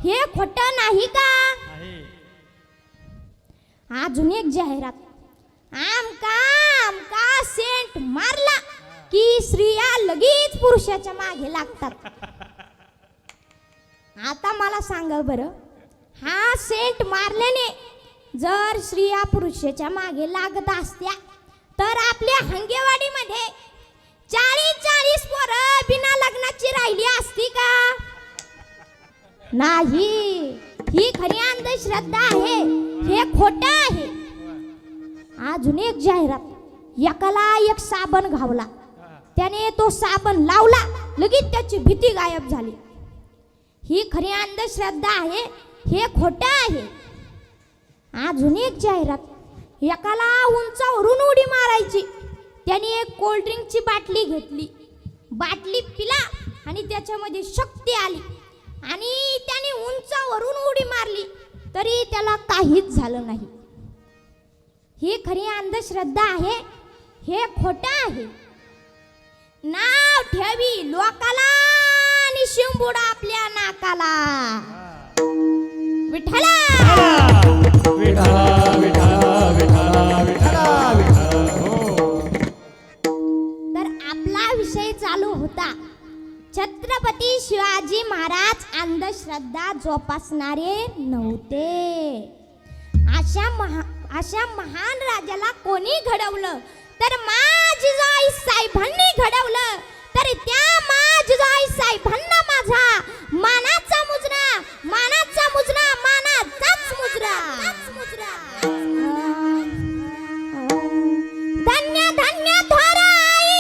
हे खोटं नाही का? अजून एक जाहिरात, आमका आमका सेंट मारला की स्त्रिया लगेच पुरुषाच्या मागे लागतात. आता मला सांगा बरं, हा सेंट मारल्याने जर स्त्रिया पुरुषाच्या मागे लागत असत्या तर आपल्या हंगेवाडीमध्ये 40-40 पोरं बिना लग्नाची राहिली असती का? नाही. ही खरी अंधश्रद्धा आहे, हे खोटं आहे. अजून एक जाहिरात, एकाला एक साबण घावला, त्याने तो साबण लावला, लगेच त्याची भीती गायब झाली. ही खरी अंधश्रद्धा आहे, हे खोटं आहे. अजून एक जाहिरात, एकाला उंचावरून उडी मारायची, त्याने एक कोल्ड्रिंकची बाटली घेतली, बाटली पिला आणि त्याच्यामध्ये शक्ती आली आणि त्याने उंचावरून उडी मारली तरी त्याला काहीच झालं नाही. ही खरी अंधश्रद्धा आहे, हे खोटं आहे. नाव ठेवी लोकाला आणि शिंबूड आपल्या नाकाला. विठ्ठला तर आपला विषय चालू होता, छत्रपती शिवाजी महाराज अंधश्रद्धा जोपासणारे नव्हते. अशा महान राजाला कोणी घडवलं तर जिजाई साहेबांनी घडवलं. तर त्या जिजाई साहेबांना माझा मानाचा मुजरा, मानाचा मुजरा, मानाचाच मुजरा. धन्य धन्य थोराई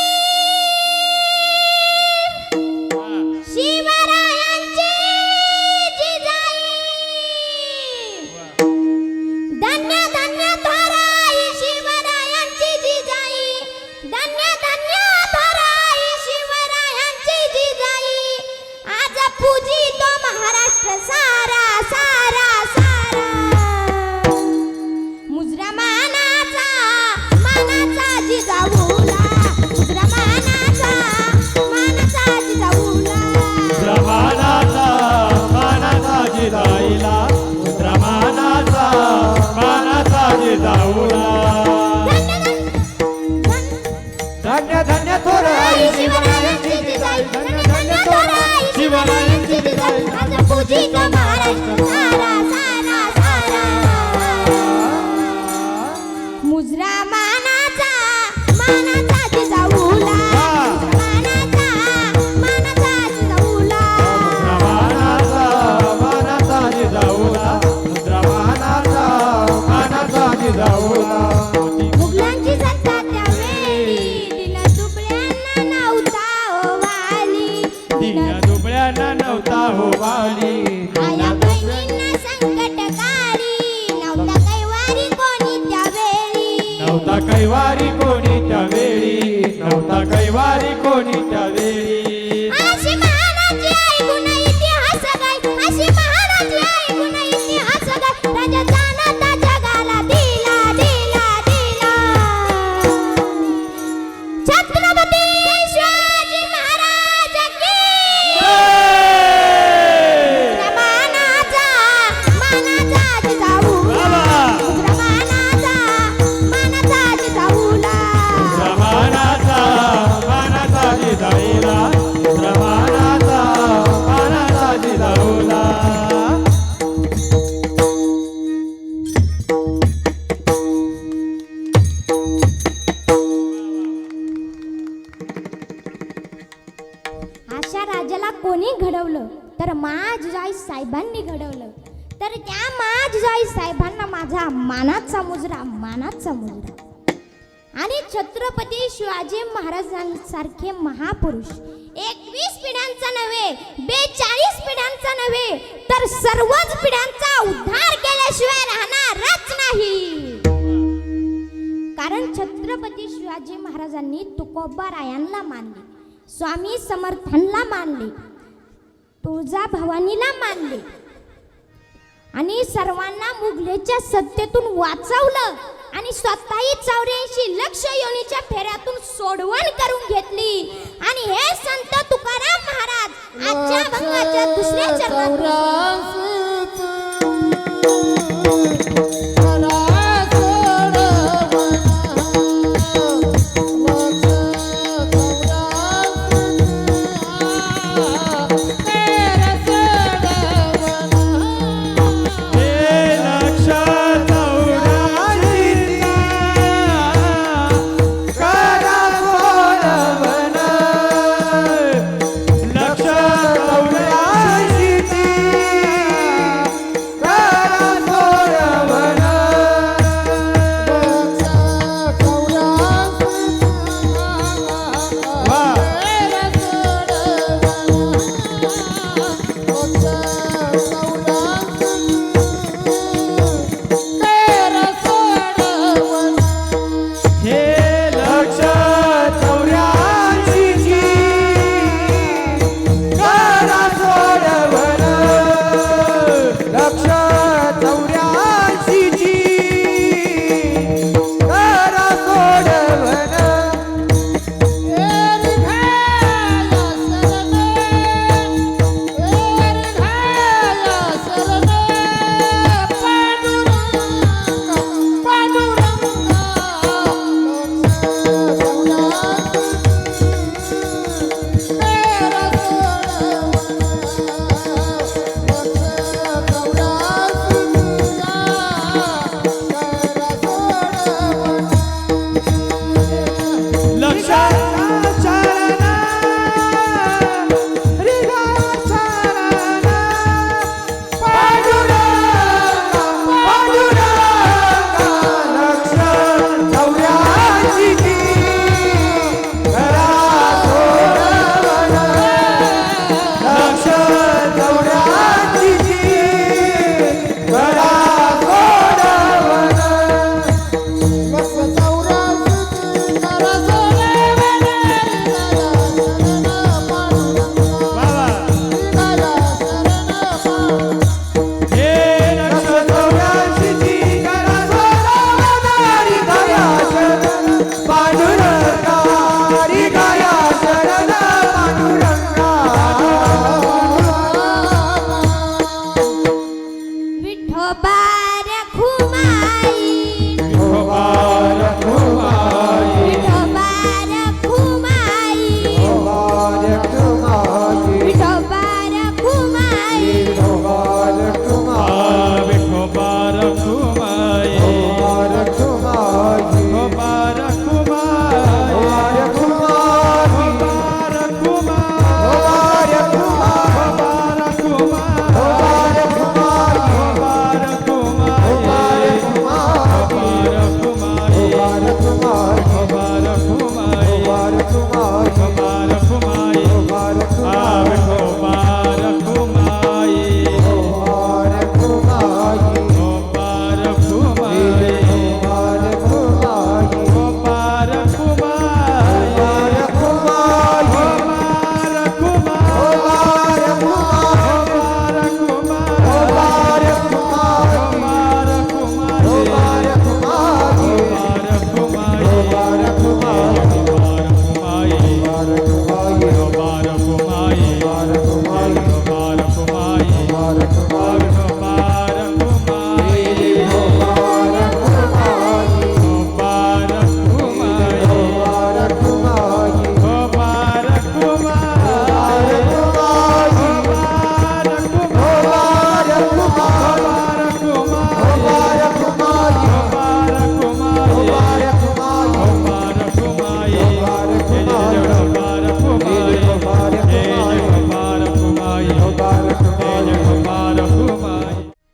शिवरायांची जिजाई. धन्य धन्य थोराई शिवरायांची जिजाई. शिवरायांची विदाई माझा पूजित महाराष्ट्र सारा सारा सारा मुजरा मानाचा मानाचा जिजाऊला मानाचा जिजाऊला मानाचा जिजाऊला मानाचा जिजाऊला मुघलांची सत्ता त्यावेळी दिनदुबळ्यांना नव्हता हो वाली दुबळ्यांना नव्हता हो वाली आया बहिणींना संकटकाळी नव्हता कैवारी कोणी त्यावेळी नव्हता कैवारी कोणी त्यावेळी नव्हता कैवारी कोणी त्यावेळी अशी महानाची ऐकून इतिहास गाय अशी महानाची ऐकून इतिहास गाय राजा जाणता जगाला दिला दिला दिला छत्रपती शिवाजी महाराज की मानाचा मानाचा जिजाऊला मानाचा मानाचा जिजाऊला मानाचा मानाचा जिजाईला मानाचा मानाचा जिजाऊला अशा राजाला कोणी घडवलं तर महाजिजाई साहेबांनी घडवलं तर त्या महाजिजाई साहेबांना माझा मानाचा मुजरा मानाचा मुजरा आणि छत्रपती शिवाजी महाराजांसारखे महापुरुष 21 पिढ्यांचा नव्हे 42 पिढ्यांचा नव्हे तर सर्वच पिढ्यांचा उद्धार केल्याशिवाय राहणारच नाही कारण छत्रपती शिवाजी महाराजांनी तुकोबारायांना मानले स्वामी समर्थांना मानले तुळजाभवानीला मानले आणि सर्वांना मुघलेच्या सत्तेतून वाचवलं आणि स्वतःही 84 लक्ष योनीच्या फेऱ्यातून सोडवण करून घेतली आणि हे संत तुकाराम महाराज आजच्या भंगाच्या दुसऱ्या चरणात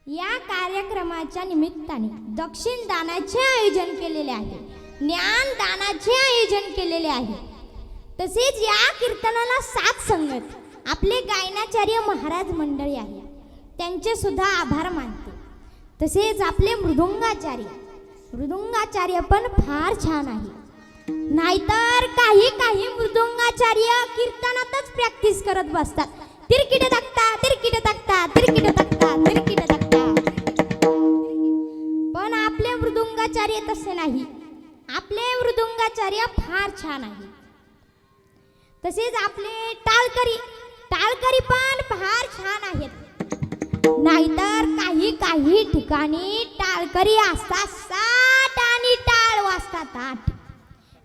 या कार्यक्रमाच्या निमित्ताने दक्षिण दानाचे आयोजन केलेले आहे, ज्ञान दानाचे आयोजन केलेले आहे. तसेच या कीर्तनाला साथ संगत आपले गायनाचार्य महाराज मंडळी आहे, त्यांचे सुद्धा आभार मानते. तसेच आपले मृदुंगाचार्य पण फार छान आहे. नाहीतर काही मृदुंगाचार्य कीर्तनातच प्रॅक्टिस करत बसतात. तिरकिट तक्ता तिरकिट तक्ता तिरकिट तक्ता तिरकिट तक्ता. पण आपले मृदुंगाचार्य तसे नाही. आपले मृदुंगाचार्य फार छान आहे. तसेच आपले टाळकरी पण फार छान आहेत. नाहीतर काही ठिकाणी टाळकरी असतात 60 आणि टाळ वाजतात 8.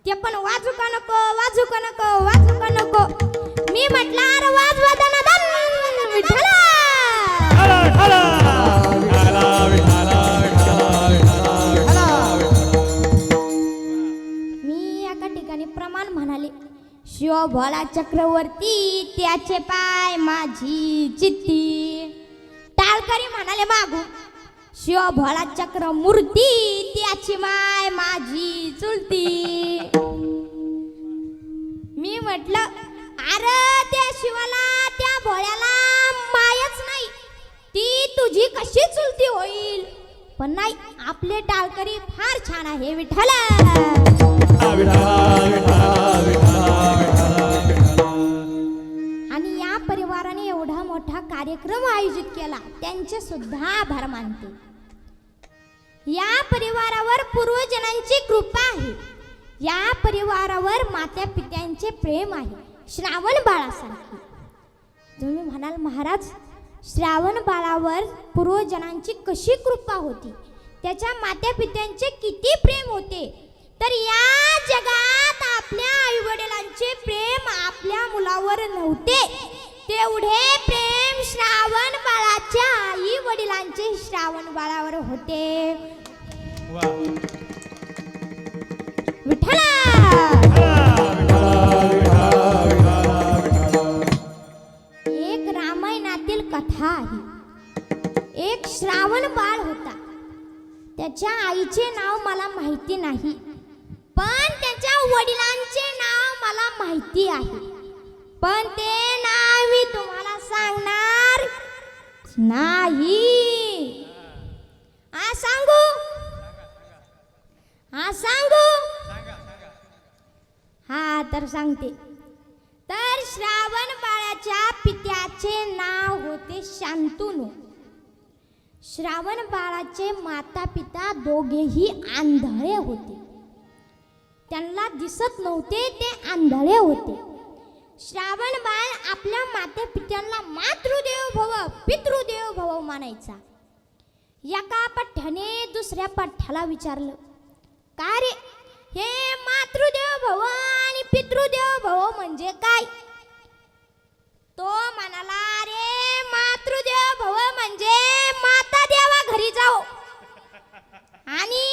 ते पण वाजू का नको. मी म्हटलं अरे वाजवा दनादन विठ्ठला. मी एका ठिकाणी प्रमाण म्हणाले, शिव भोळा चक्रवर्ती त्याचे पाय माझी चित्ती. टाळकरी म्हणाले मागू, शिव भोळा चक्र मूर्ती त्याची माय माझी चुलती. मी म्हटलं अरे त्या शिवाला त्या भोळ्याला मायच नाही, ती तुझी कशी चुलती होईल. पण नाही, आपले टाळकरी फार छान आहे विठ्ठला. आणि या परिवाराने एवढा मोठा कार्यक्रम आयोजित केला, त्यांचे सुद्धा आभार मानते. या परिवारावर पूर्वजनांची कृपा आहे. या परिवारावर माता पित्यांचे प्रेम आहे. श्रावण बाळासारखे तुम्ही म्हणाल महाराज, श्रावण बाळावर पूर्वजनांची कशी कृपा होती, त्याच्या माता पित्यांचे किती प्रेम होते. तर या जगात आपल्या आईवडिलांचे प्रेम आपल्या मुलावर नव्हते, तेवढे प्रेम श्रावण बाळाच्या आई वडिलांचे श्रावण बाळावर होते. विठ्ठला. एक रामायणातील कथा आहे. एक श्रावण बाळ होता. त्याच्या आईचे नाव मला माहिती नाही, पण त्याच्या वडिलांचे नाव मला माहिती आहे. पण ते नाव मी तुम्हाला सांगणार नाही. सांगू हा तर सांगते. तर श्रावण बाळाच्या पित्याचे नाव होते शांतनू. श्रावण बाळाचे माता पिता दोघेही आंधळे होते. त्यांना दिसत नव्हते, ते आंधळे होते. श्रावण बाळ आपल्या माता पित्यांना मातृदेव भव पितृदेव भव मानायचा. एका पठ्ठ्याने दुसऱ्या पठ्ठ्याला विचारलं, का रे हे मातृदेव भव आणि पितृदेव भव म्हणजे काय. तो म्हणाला, रे मातृदेव भव म्हणजे माता देवा घरी जाओ, आणि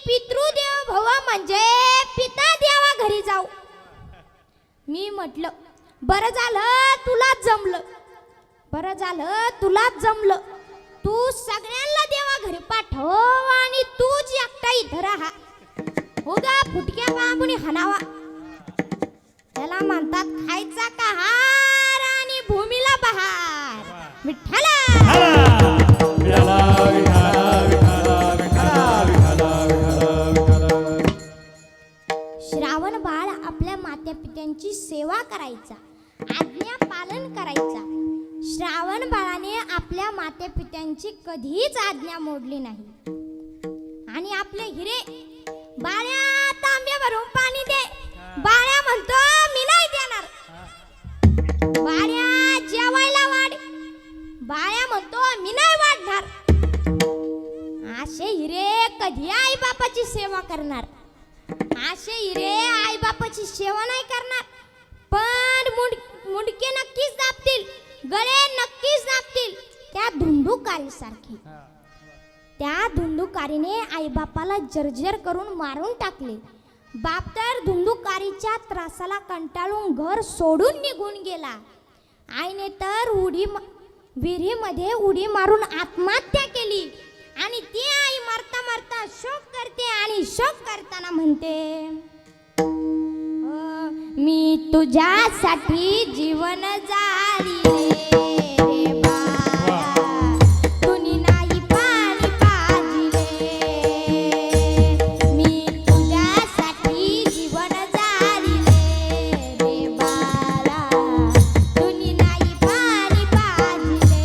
पितृदेव भव म्हणजे पिता देवा घरी जाओ. मी म्हटलं बरं झालं तुलाच जमलं. तू सगळ्यांना देवा घरी पाठव आणि तूच एकटा इथं राहा. उगा फुटक्या बाबूनी हनावा. त्याला म्हणतात खायचा कहार आणि भूमीला बहार. विठ्ठला. श्रावण बाळ आपल्या माता पित्यांची सेवा करायचा, आज्ञा पालन करायचा. श्रावण बाळाने आपल्या माता पित्यांची कधीच आज्ञा मोडली नाही. आणि आपले हिरे, बाळ्या तांब्या भरून पाणी दे. बाळ्या म्हणतो मी नाही देणार. बाळ्या कधी आई बापाची सेवा करणार? असे हिरे आई बापाची सेवा नाही करणार, पण मुंडके नक्कीच दाबतील, गळे नक्कीच दाबतील. त्या धुंदुकारी सारखी, त्या धुंदुकारीने आई बापाला जर्जर करून मारून टाकले. बाप तर धुंदुकारीच्या त्रासाला कंटाळून घर सोडून निघून गेला. आईने तर विहिरीमध्ये उडी मारून आत्महत्या केली. आणि ती आई मरता मरता शोक करते आणि शोक करताना म्हणते, मी तुझ्यासाठी जीवन जाळी रे बाळा, तुनी नाही पाणी पाजिले. मी तुझ्यासाठी जीवन जाळी रे बाळा, तुनी नाही पाणी पाजिले.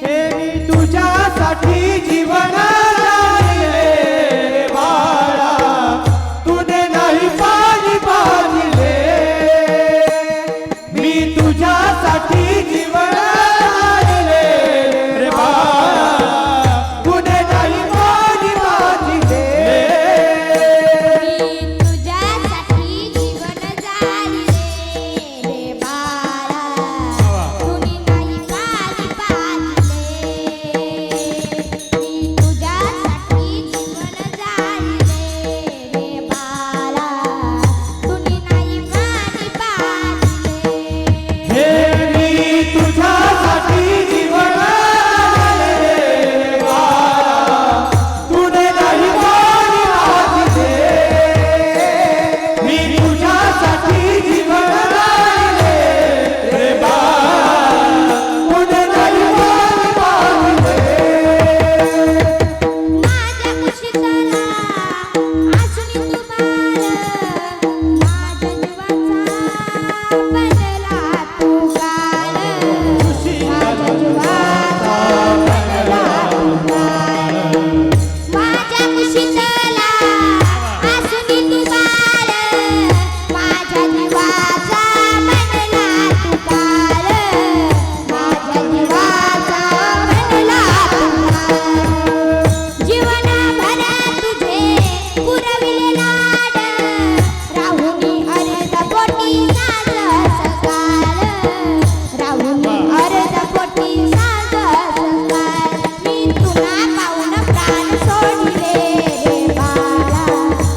हे मी तुझ्यासाठी जीवन जाळले बाळा, तुने नाही पाणी पाजिले. मी तुझ्यासाठी जीवन जाळले रे बाळा, तुने नाही पाणी पाजिले. मी तुझ्यासाठी जीवन जाळी रे बाळा, तुनी नाही पाणी पाजिले. मी तुझ्यासाठी जीवन जाळी रे बाळा, तुनी नाही पाणी पाजिले. हे मी तुझ्यासाठी जीवन जाळले बाळा, तुने नाही पाणी पाजिले. मी तुझ्यासाठी जीवन जाळले रे बाळा, तुने नाही पाणी पाजिले. माझ्या कुशीतला असून तू बाळ, माझ्या जीवाचा बनला तू काळ. माझ्या जीवाचा बनला तू काळ. माझ्या कुशीतला असून तू बाळ, माझ्या जीवाचा बनला तू काळ. माझ्या जीवाचा बनला तू काळ. जीवनभर तुझे पुरविले लाड, राहुनी अर्ध पोटी साज सकाळ. राहुनी अर्ध पोटी साज सकाळ. मी तुला पाहून प्राण सोडिले रे बाळा,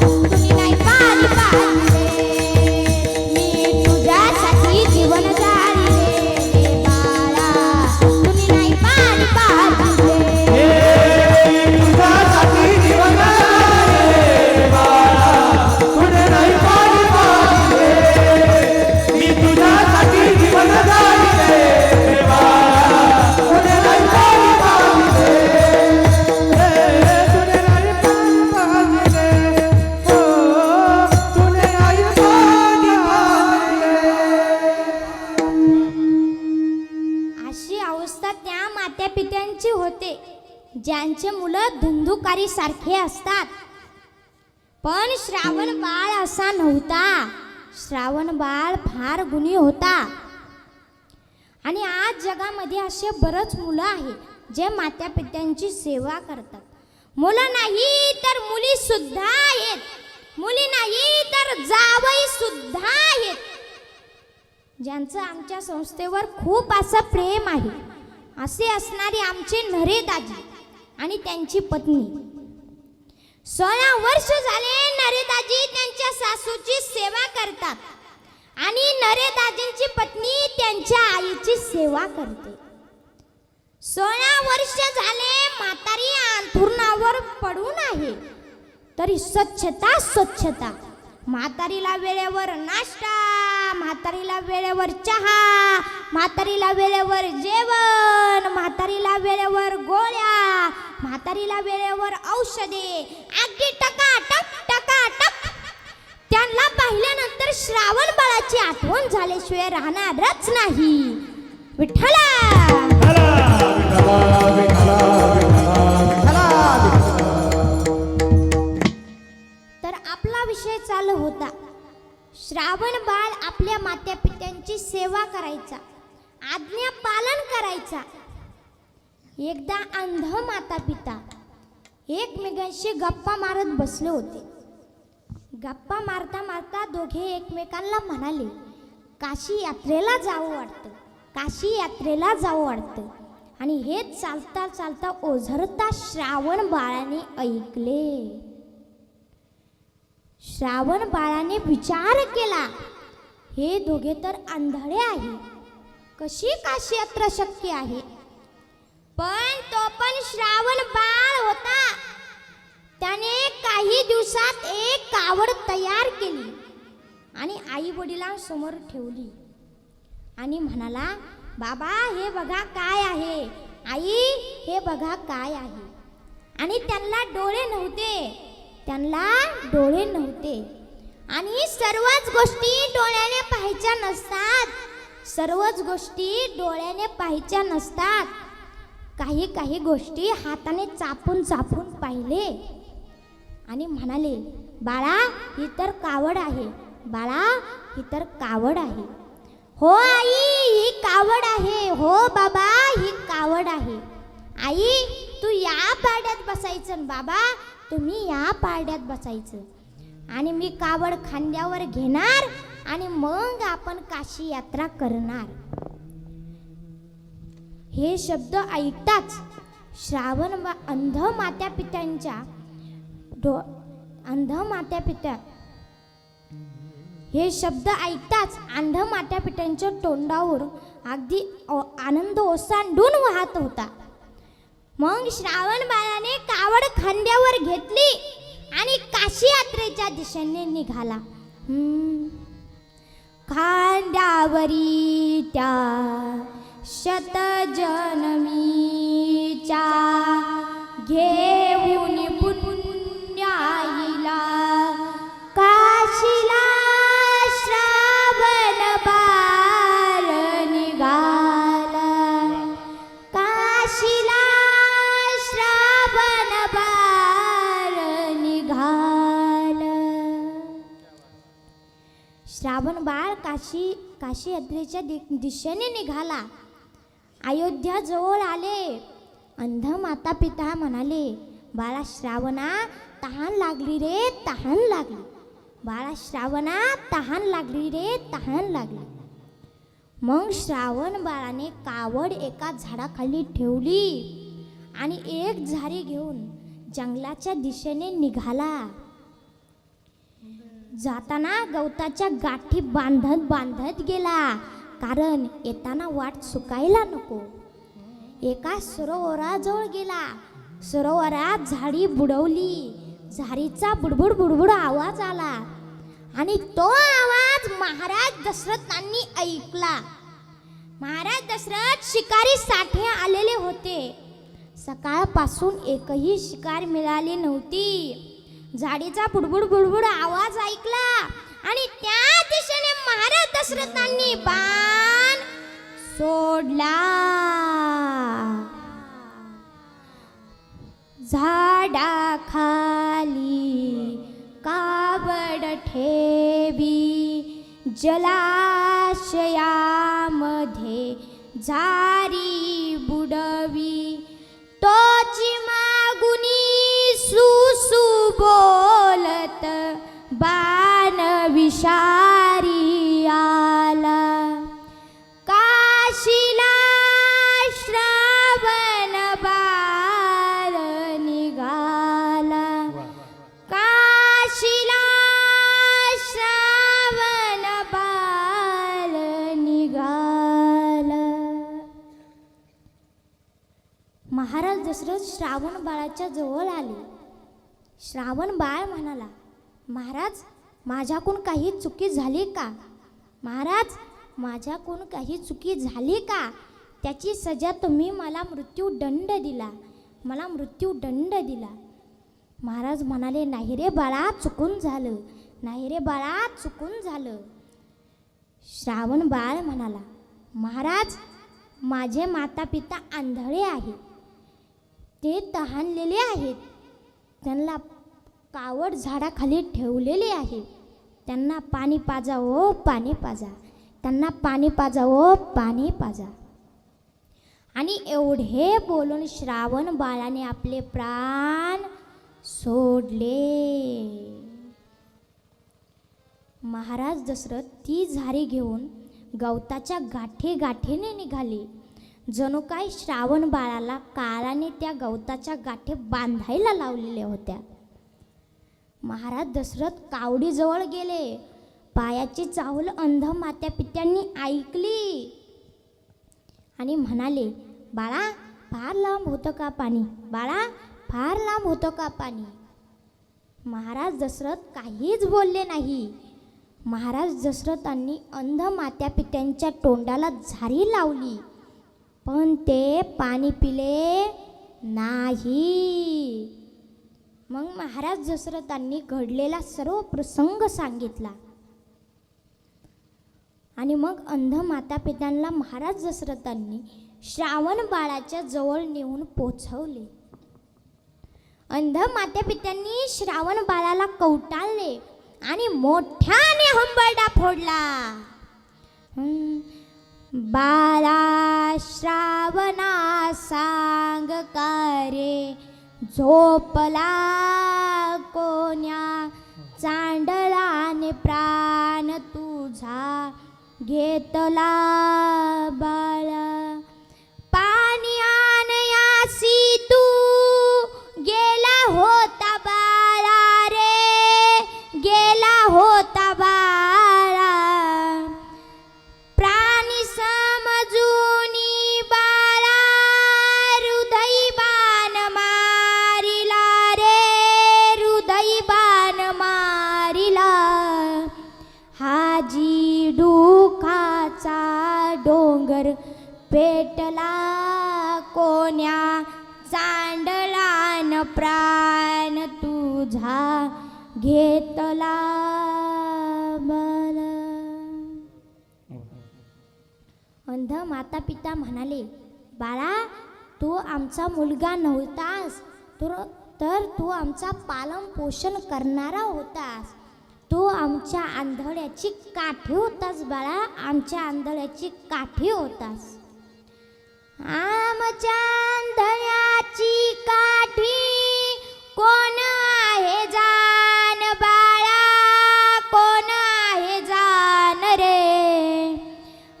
तुनी नाही पाणी पाजिले. मी तुझ्यासाठी जीवन जाळले रे बाळा, तुनी नाही पाणी पाजिले. हे मी तुझ्यासाठी जीवन जाळले बाळा, तुने नाही पाणी पाजिले. मी तुझ्यासाठी जीवन जाळले रे बाळा, तुने नाही पाणी पाजिले. तुने नाही पाणी पाजिले. तुने नाही पाणी पाजिले. अशी अवस्था त्या मात्या पित्यांची होते ज्यांचे मुलं धुंदुकारी सारखे असतात. पण श्रावण बाळ असा नव्हता. श्रावण बाळ फार गुणी होता. आणि आज जगामध्ये असे बरेच मुलं आहेत जे मात्या पित्यांची सेवा करतात. मुलं नाही तर मुली सुद्धा आहेत, मुली नाही तर जावई सुद्धा आहेत, ज्यांचं आमच्या संस्थेवर खूप असं प्रेम आहे. असे असणारे आमचे नरे दाजी आणि त्यांची पत्नी 16 वर्ष झाले नरे दाजी त्यांच्या सासूची सेवा करतात आणि नरे दाजींची पत्नी त्यांच्या आईची सेवा करते. 16 वर्ष झाले म्हातारी अंथरुणावर पडून आहे तरी स्वच्छता स्वच्छता. म्हातारीला वेळेवर नाश्ता, म्हातारीला वेळेवर चहा, म्हातारीला वेळेवर जेवण, म्हातारीला वेळेवर गोळ्या, म्हातारीला वेळेवर औषधे, अगदी टकाटक टकाटक. त्यांना पाहिल्यानंतर श्रावण बाळाची आठवण झाल्याशिवाय राहणारच नाही. विठ्ठला तर आपला विषय चालू होता. श्रावण बाळ आपल्या मात्या पित्यांची सेवा करायचा, आज्ञा पालन करायचा. एकदा अंध माता पिता एकमेकांशी गप्पा मारत बसले होते. गप्पा मारता मारता दोघे एकमेकांना म्हणाले, काशी यात्रेला जावं वाटतं, काशी यात्रेला जावं वाटतं. आणि हेच चालता चालता ओझरता श्रावण बाळाने ऐकले. श्रावण बाळाने विचार केला, हे दोघे तर आंधळे आहे, कशी काशी यात्रा शक्य आहे. पण तो पण श्रावण बाळ होता. त्याने काही दिवसात एक कावड तयार केली आणि आई वडिलांसमोर ठेवली आणि म्हणाला, बाबा हे बघा काय आहे, आई हे बघा काय आहे. आणि त्यांना डोळे नव्हते आणि सर्वच गोष्टी डोळ्याने पाहायच्या नसतात. काही गोष्टी हाताने चापून पाहिले आणि म्हणाले, बाळा ही तर कावड आहे, बाळा ही तर कावड आहे. हो आई ही कावड आहे, हो बाबा ही कावड आहे. आई तू या पारड्यात बसायचं, बाबा तुम्ही या पारड्यात बसायचं. आणि मी कावड खांद्यावर घेणार आणि मग आपण काशी यात्रा करणार. हे शब्द ऐकताच श्रावण अंध मात्यापित्यांच्या तोंडावर अगदी आनंद ओसांडून वाहत होता. मग श्रावण बाळाने कावड खांद्यावर घेतली आणि काशी यात्रेच्या दिशेने निघाला. खांद्यावरी त्या शतजन्मीच्या घेऊन पुण्याईला काशीला श्रावण बाळ निघाला. काशीला श्रावण बाळ निघाला. श्रावण बाळ काशी यात्रेच्या दिशेने निघाला. अयोध्या जवळ आले. अंध माता पिता म्हणाले, बाळा श्रावणा तहान लागली रे, तहान लागली. बाळा श्रावणा तहान लागली रे, तहान लागली. मग श्रावण बाळाने कावड एका झाडाखाली ठेवली आणि एक झारी घेऊन जंगलाच्या दिशेने निघाला. जाताना गवताच्या गाठी बांधत गेला, कारण येताना वाट चुकायला नको. एका सरोवराजवळ गेला. सरोवरात झाडी बुडवली. झारीचा बुडबुड आवाज आला आणि तो आवाज महाराज दशरथांनी ऐकला. महाराज दशरथ शिकारीसाठी आलेले होते. सकाळपासून एकही शिकार मिळाली नव्हती. झाडीचा बुडबुड आवाज ऐकला आणि त्या दिशेने महाराज दशरथांनी बाण सोडला. झाडाखाली कावड ठेवी, जलाशयामध्ये झारी बुडवी. तोची मागुनी सुसु बोलत बाण विषारी आला. काशीला श्रावण बाळ निघाला. काशीला श्रावण बाळ निघाला. महाराज दशरथ श्रावण बाळाच्या जवळ आले. श्रावण बाळ म्हणाला, महाराज माझ्याकडून काही चुकी झाली का? महाराज माझ्याकडून काही चुकी झाली का? त्याची सजा तुम्ही मला मृत्यूदंड दिला. महाराज म्हणाले, नाही रे बाळा चुकून झालं, नाही रे बाळा चुकून झालं. श्रावण बाळ म्हणाला, महाराज माझे माता पिता आंधळे आहेत, ते तहानलेले आहेत. त्यांना कावड झाडाखाली ठेवलेले आहे. त्यांना पाणी पाजा ओ पाणी पाजा, त्यांना पाणी पाजा ओ पाणी पाजा. आणि एवढे बोलून श्रावण बाळाने आपले प्राण सोडले. महाराज दशरथ ती झारी घेऊन गवताच्या गाठीने निघाले. जणू काय श्रावण बाळाला काळाने त्या गवताच्या गाठी बांधायला लावलेल्या होत्या. महाराज दशरथ कावडीजवळ गेले. पायाची चाहूल अंध मात्या पित्यांनी ऐकली आणि म्हणाले, बाळा फार लांब होतं का पाणी, बाळा फार लांब होतं का पाणी. महाराज दशरथ काहीच बोलले नाही. महाराज दशरथांनी अंध मात्या पित्यांच्या तोंडाला झारी लावली, पण ते पाणी पिले नाही. मग महाराज दशरथांनी घडलेला सर्व प्रसंग सांगितला आणि मग अंध माता पित्यांना महाराज दशरथांनी श्रावण बाळाच्या जवळ नेऊन पोचवले. अंध माता पित्यांनी श्रावण बाळाला कवटाळले आणि मोठ्याने हंबरडा फोडला. बाळा श्रावणा सांग का रे, झोपला कोण्या चांडळाने प्राण तुझा घेतला. बाळा पाणी आणयासी तू गेला होता बाळा रे, गेला होता बाळा. प्राणी समजूनी बाळा हृदय बाण मारिला रे, हृदय बाण मारिला. हाजी दुखाचा डोंगर पेटला कोण्या चांडळान प्राण तुझा घेतला. बाळा अंध माता पिता म्हणाले, बाळा तू आमचा मुलगा नव्हतास, तर तू आमचा पालन पोषण करणारा होतास. तू आमच्या आंधळ्याची काठी होतास बाळा, आमच्या आंधळ्याची काठी होतास. आमच्या आंधळ्याची काठी कोण आहे जान बाळा, कोण आहे जान रे.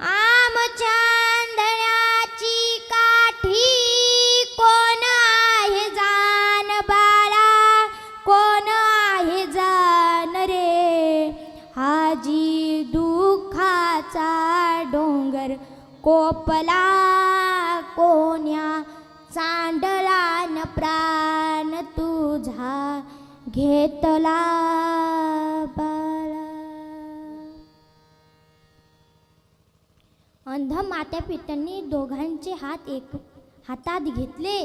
आमच्या आंधळ्याची काठी कोण आहे जान बाळा, कोण आहे जान रे. हाजी दुखाचा डोंगर कोपला कोण्या चांडळान प्राण तुझा घेतला. बाळा अंध मात्या पित्यांनी दोघांचे हात हातात घेतले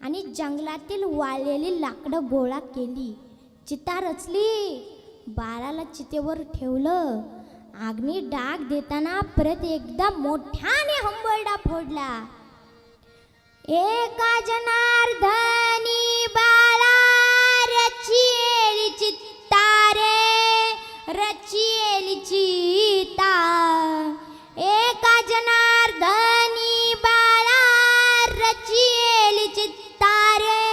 आणि जंगलातील वाळलेली लाकडं गोळा केली, चिता रचली. बाळाला चितेवर ठेवलं. अग्नी डाग देताना परत एकदा मोठ्याने हंबरडा फोडला. एका जनार्दनी बाळा रचिएली चित्ता रे, रचिएली चिता. एका जनार्दनी बाळा रचिएली चित्ता रे,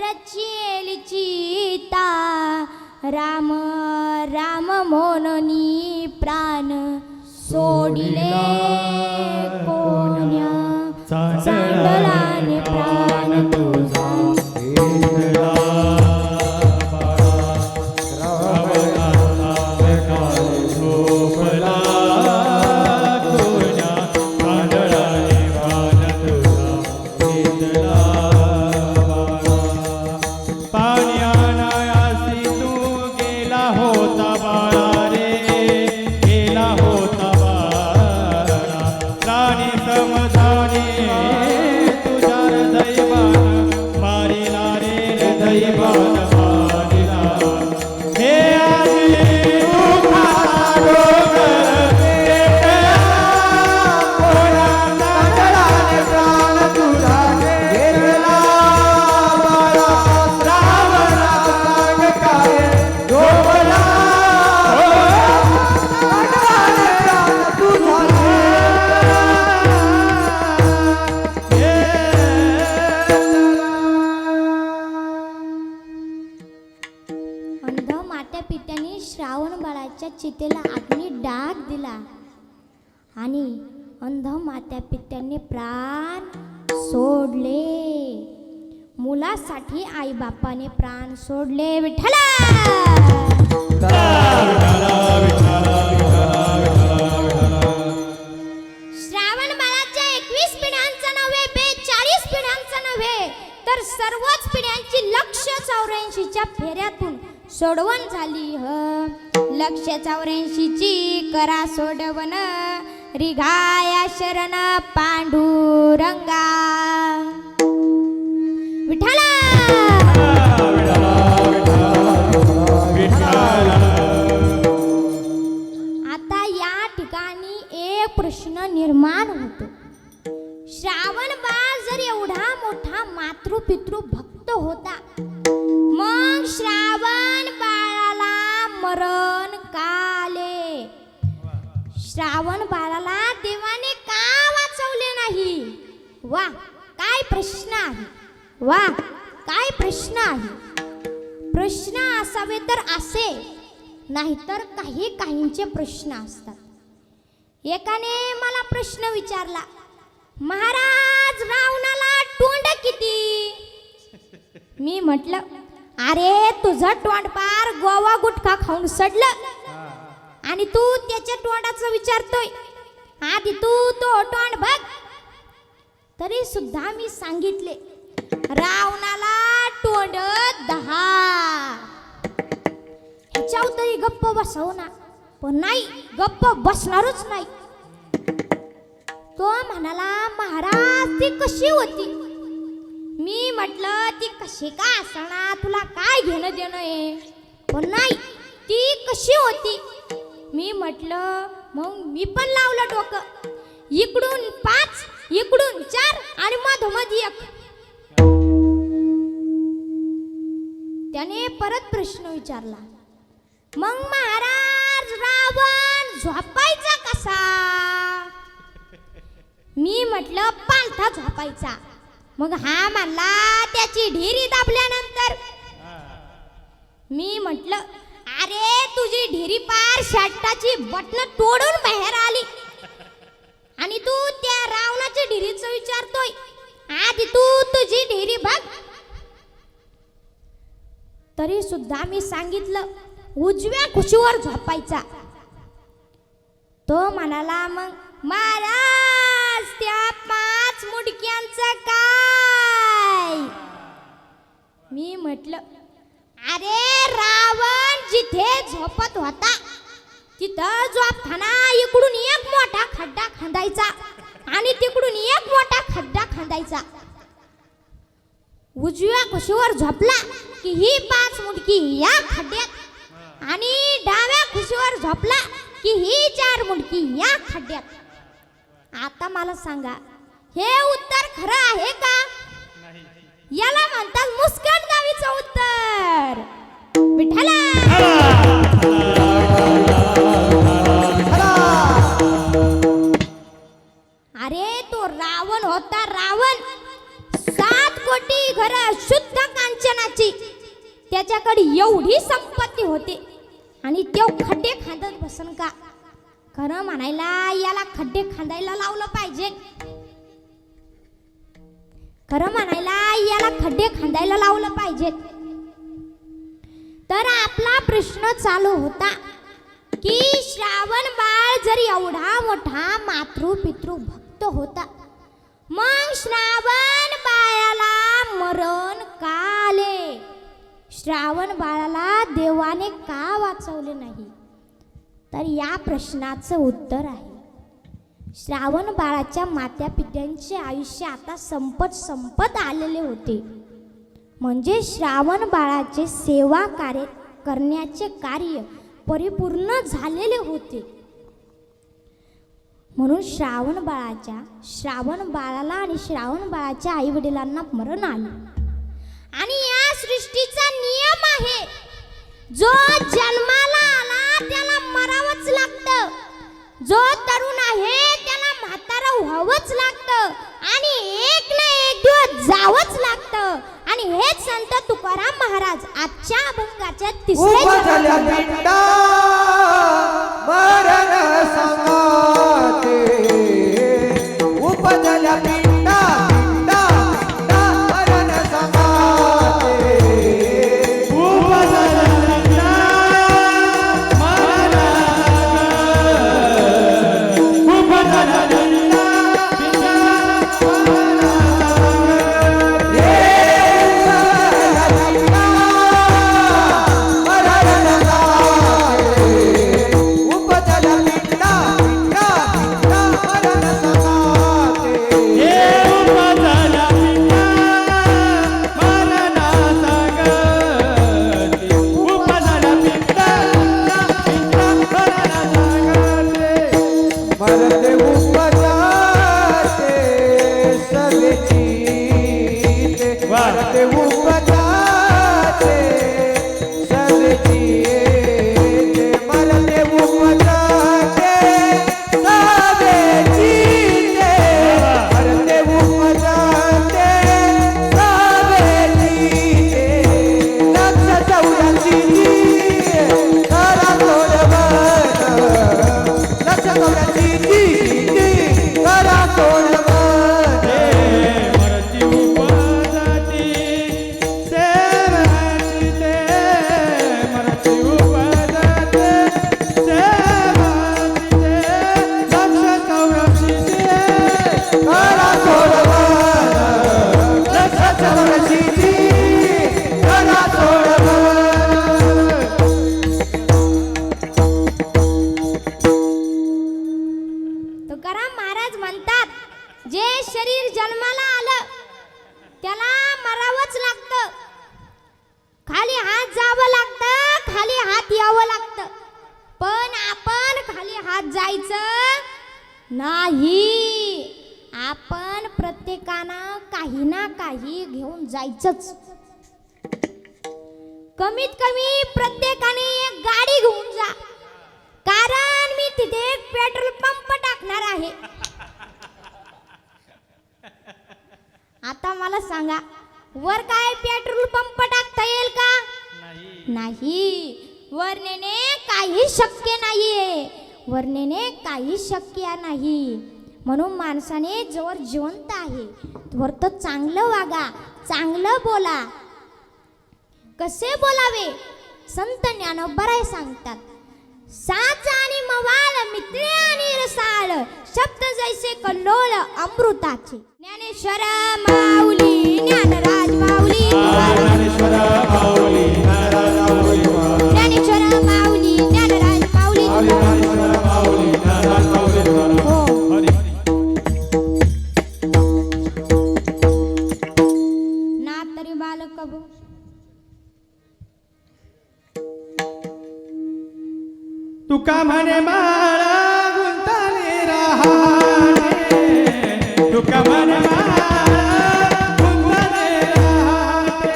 रचिएली चिता. राम राम मोननी प्राण सोडिले कोण्या चांडळाने प्राण तुझा घेतला. झोपला कोण्या चांडळाने प्राण तुझा घेतला. पाणी आणायासी तू गेला होता बाळा रे, गेला होता बाळा. प्राणी समजाने तुझ्या हृदयबाण मारिला रे, हृदयबाण मारिला. हे आजी दुखाचा डोंगर पेटला कोण्या चांडळाने प्राण तुझा घेतला. बाळा श्रावणा सांग काय झोपला चांडळाने प्राण तुझा घेतला. चितेला अग्नी डाग दिला आणि अंध मात्या पित्यांनी प्राण सोडले. मुलासाठी आई बापाने प्राण सोडले. विठ्ठला श्रावण बाळाच्या 21 पिढ्यांचा नव्हे, 42 पिढ्यांचा नव्हे, तर सर्वच पिढ्यांची 184च्या फेऱ्यातून सोडवण झाली. ह 184ची करा सोडवण, रिघाया शरण पांडुरंगा. विठ्ठला आता या ठिकाणी एक प्रश्न निर्माण होतो. श्रावण बाळ जर एवढा मोठा मातृपितृ भक्त होता, मग श्रावण बाळाला मरण का आले? श्रावण बाळाला देवाने का वाचवले नाही? वा काय प्रश्न आहे, वा काय प्रश्न आहे. प्रश्न असावे तर असे, नाहीतर काहींचे प्रश्न असतात. एकाने मला प्रश्न विचारला, महाराज रावणाला तोंड किती? मी म्हटलं, अरे तुझं तोंड पार गोवा गुटखा खाऊन सडलं आणि तू त्याच्या तोंडाचं विचारतोय. आधी तू तो तोंड बघ. तरी सुद्धा मी सांगितले, रावणाला तोंड 10. ह्याच्यावर तरी गप्प बसव ना, पण नाही, गप्प बसणारच नाही. तो म्हणाला, महाराज ती कशी होती? मी म्हटलं, ती कशी का असणार, तुला काय घेणं देणं आहे? पण नाही, ती कशी होती? मी म्हटलं, मग मी पण लावलं डोकं. इकडून 5, इकडून 4 आणि मधोमध 1. त्याने परत प्रश्न विचारला, मग महाराज रावण झोपायचा कसा? मी म्हटलं, पालथा झोपायचा. मग हा म्हणला, त्याची ढिरी दाबल्यानंतर. मी म्हटलं, अरे तुझी ढिरी पार शर्टाची बटन तोडून बाहेर आली आणि तू त्या रावणाच्या ढिरीचं विचारतोय. आधी तू तुझी ढिरी बघ. तरी सुद्धा मी सांगितलं, उजव्या कुशीवर झोपायचा. तो म्हणाला, मग महाराज त्या 5 मुडक्यांचं काय? मी म्हटलं, अरे रावण जिथे झोपत होता तिथं झोपताना इकडून एक मोठा खड्डा खांदायचा आणि तिकडून एक मोठा खड्डा खांदायचा. उजव्या कुशीवर झोपला की ही 5 मुडकी या खड्ड्यात आणि डाव्या कुशीवर झोपला की ही 4 मुडकी या खड्ड्यात. आता मला सांगा, हे उत्तर खरं आहे का? याला म्हणतात मुस्कान गावीचं उत्तर. विठ्ठला अरे तो रावण होता, रावण. 7 कोटी घरं शुद्ध कांचनाची त्याच्याकडे एवढी संपत्ती होती आणि तो खड्डे खांदत बसन का? खरं म्हणायला याला खड्डे खांदायला लावलं पाहिजे. खरं म्हणायला याला खड्डे खांदायला लावलं पाहिजे. तर आपला प्रश्न चालू होता की श्रावण बाळ जर एवढा मोठा मातृपितृ भक्त होता, मग श्रावण बाळाला मरण का आले? श्रावण बाळाला देवाने का वाचवले नाही? तर या प्रश्नाचं उत्तर आहे, श्रावण बाळाच्या मात्या पित्यांचे आयुष्य आता संपत आलेले होते. म्हणजे श्रावण बाळाचे सेवा कार्य करण्याचे कार्य परिपूर्ण झालेले होते. म्हणून श्रावण बाळाला आणि श्रावण बाळाच्या आई वडिलांना मरण आले. आणि या सृष्टीचा नियम आहे, जो जन्माला आला त्याला मरावंच लागतं. जो तरुण आहे त्याला म्हातारा व्हावंच लागतं आणि एक ना एक दिवस जावंच लागतं. आणि हेच संत तुकाराम महाराज आजच्या अभंगाच्या तिसऱ्या उपजल्या पिंडा मरण संगाते उपजल्या पिंडा पिंडा पिंडा मरण संगाते उपजल्या पिंडा मरण उपजल्या पिंडा मरते उपजाते सगळेची मरते उपजाते सगळेची मरते उपजाते सगळेची मरते उपजाते सगळेची लक्ष चौऱ्याची करा सोडवत लक्ष चौऱ्याची करा सोडवत मरती उपजाती सेवाची ते मरती उपजाते सेवाची ते लक्ष चौऱ्याची ते करा सोडवत लक्ष चौऱ्याची करा सोडवत तुकाराम महाराज म्हणतात जे शरीर जन्माला आलं त्याला मरावंच लागतं, खाली हात जावं लागतं, खाली हात यावं लागतं, पण आपण खाली हात जायचं नाही. आपण प्रत्येकानं काही ना काही घेऊन जायचंच. कमीत कमी प्रत्येकाने एक गाडी घेऊन जा, कारण मी तिथे एक पेट्रोल पंप टाकणार आहे. आता मला सांगा, वर काय पेट्रोल पंप टाकता येईल का? नाही. वर नेणे काही शक्य नाहीये, वर नेणे काही शक्य नाही. म्हणून माणसाने जोवर जिवंत आहे तोवर तो चांगलं वागा, चांगलं बोला. कसे बोलावे संत ज्ञानोबराय सांगतात. साच आणि मवाळ मित्रे आणि रसाळ शब्द जैसे कल्लोळ अमृताचे. ज्ञानेश्वर माऊली ज्ञानराज माऊली ज्ञानेश्वर माऊली ज्ञानराज माऊली ज्ञानेश्वर माऊली ज्ञानराज माऊली ज्ञानेश्वर माऊली ज्ञानराज माऊली हो. हरी ना तरी बालक कबू तुका म्हणे बाळा गुंतले राहाणे तुका म्हणे बाळा गुंतले राहाणे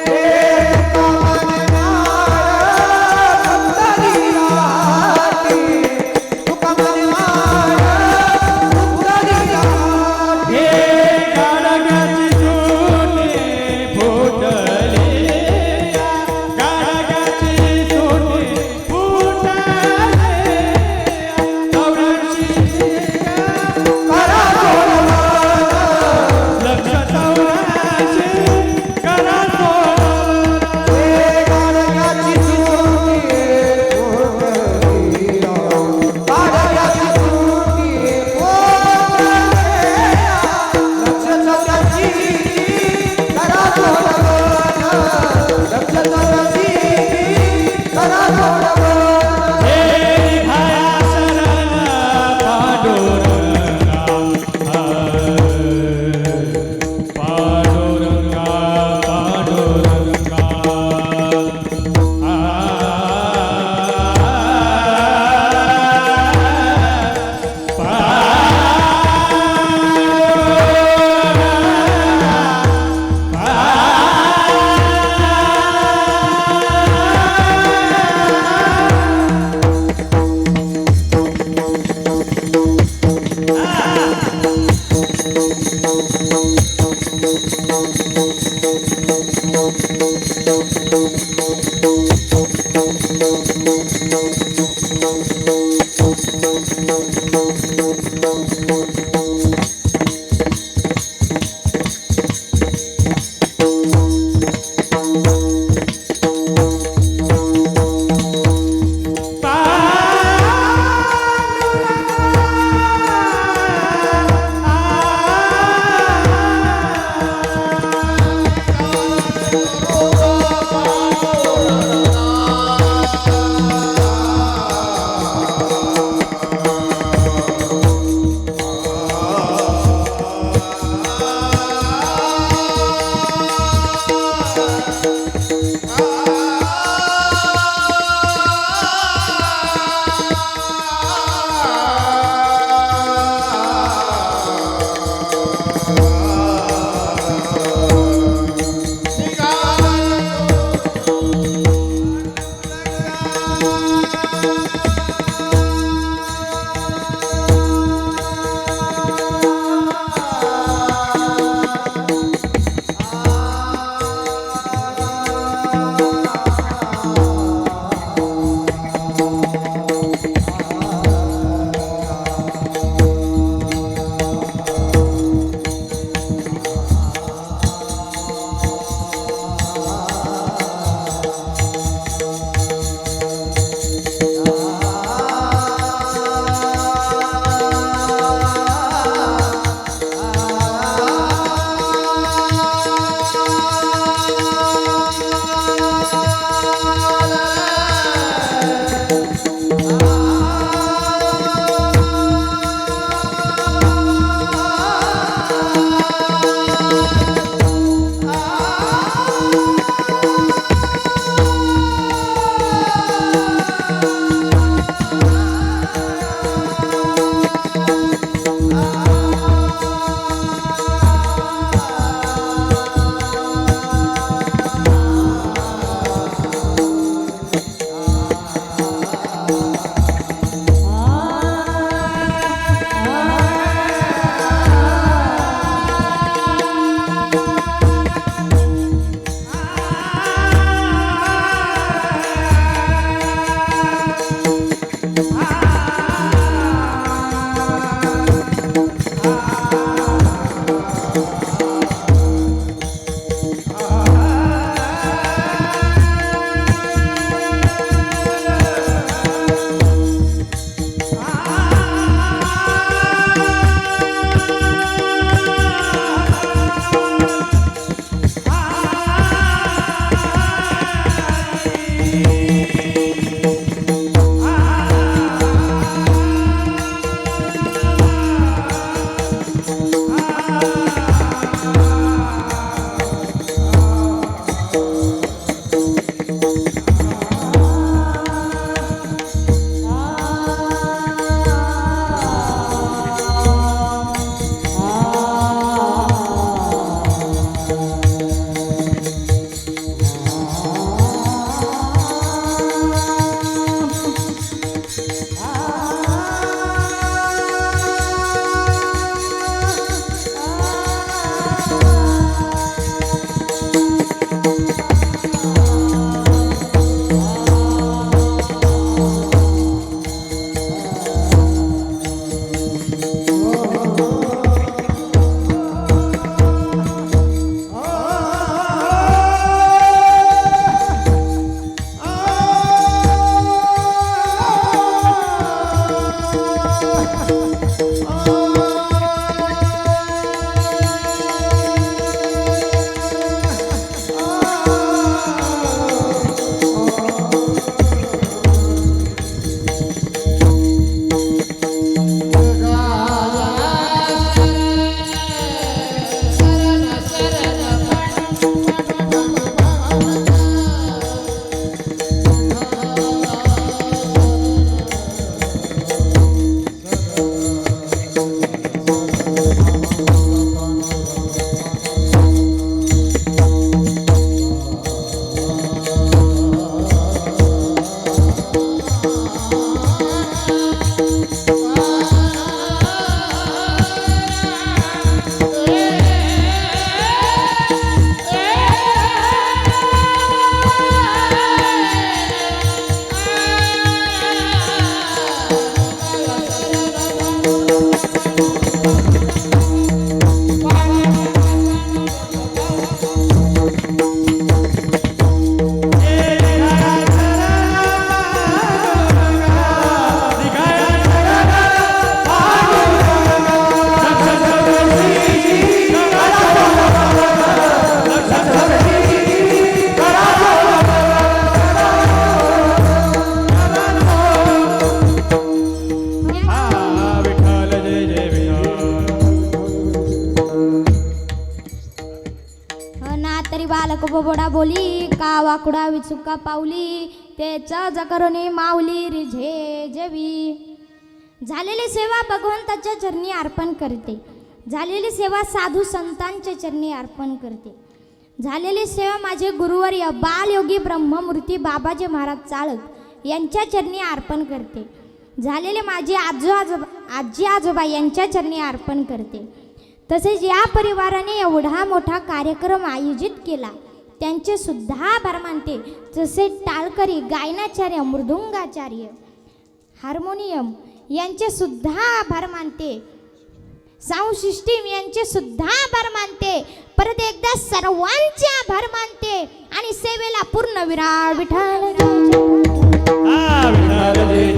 हे गाडग्याची सोने फुटली गाडग्याची सोने फुटली चौऱ्याची लक्ष चौऱ्याची करा विठ्ठल जय जय विठ्ठल ना तरी बालक बोबडा बोली का वाकुडा विचुका पावली त्याचा जकरणी माऊली रिझे जवी. झालेली सेवा भगवंताच्या चरणी अर्पण करते. झालेली सेवा साधू संतांच्या चरणी अर्पण करते. झालेली सेवा माझे गुरुवर्य बालयोगी ब्रह्ममूर्ती बाबाजी महाराज चाळक यांच्या चरणी अर्पण करते. झालेले माझे आजी आजोबा यांच्या चरणी अर्पण करते. तसेच या परिवाराने एवढा मोठा कार्यक्रम आयोजित केला त्यांचे सुद्धा आभार मानते. जसे टाळकरी गायनाचार्य मृदुंगाचार्य हार्मोनियम यांचे सुद्धा आभार मानते. साऊंड सिस्टीम यांचे सुद्धा आभार मानते. परत एकदा सर्वांचे आभार मानते आणि सेवेला पूर्ण विराळ विठ्ठल विठ्ठल जय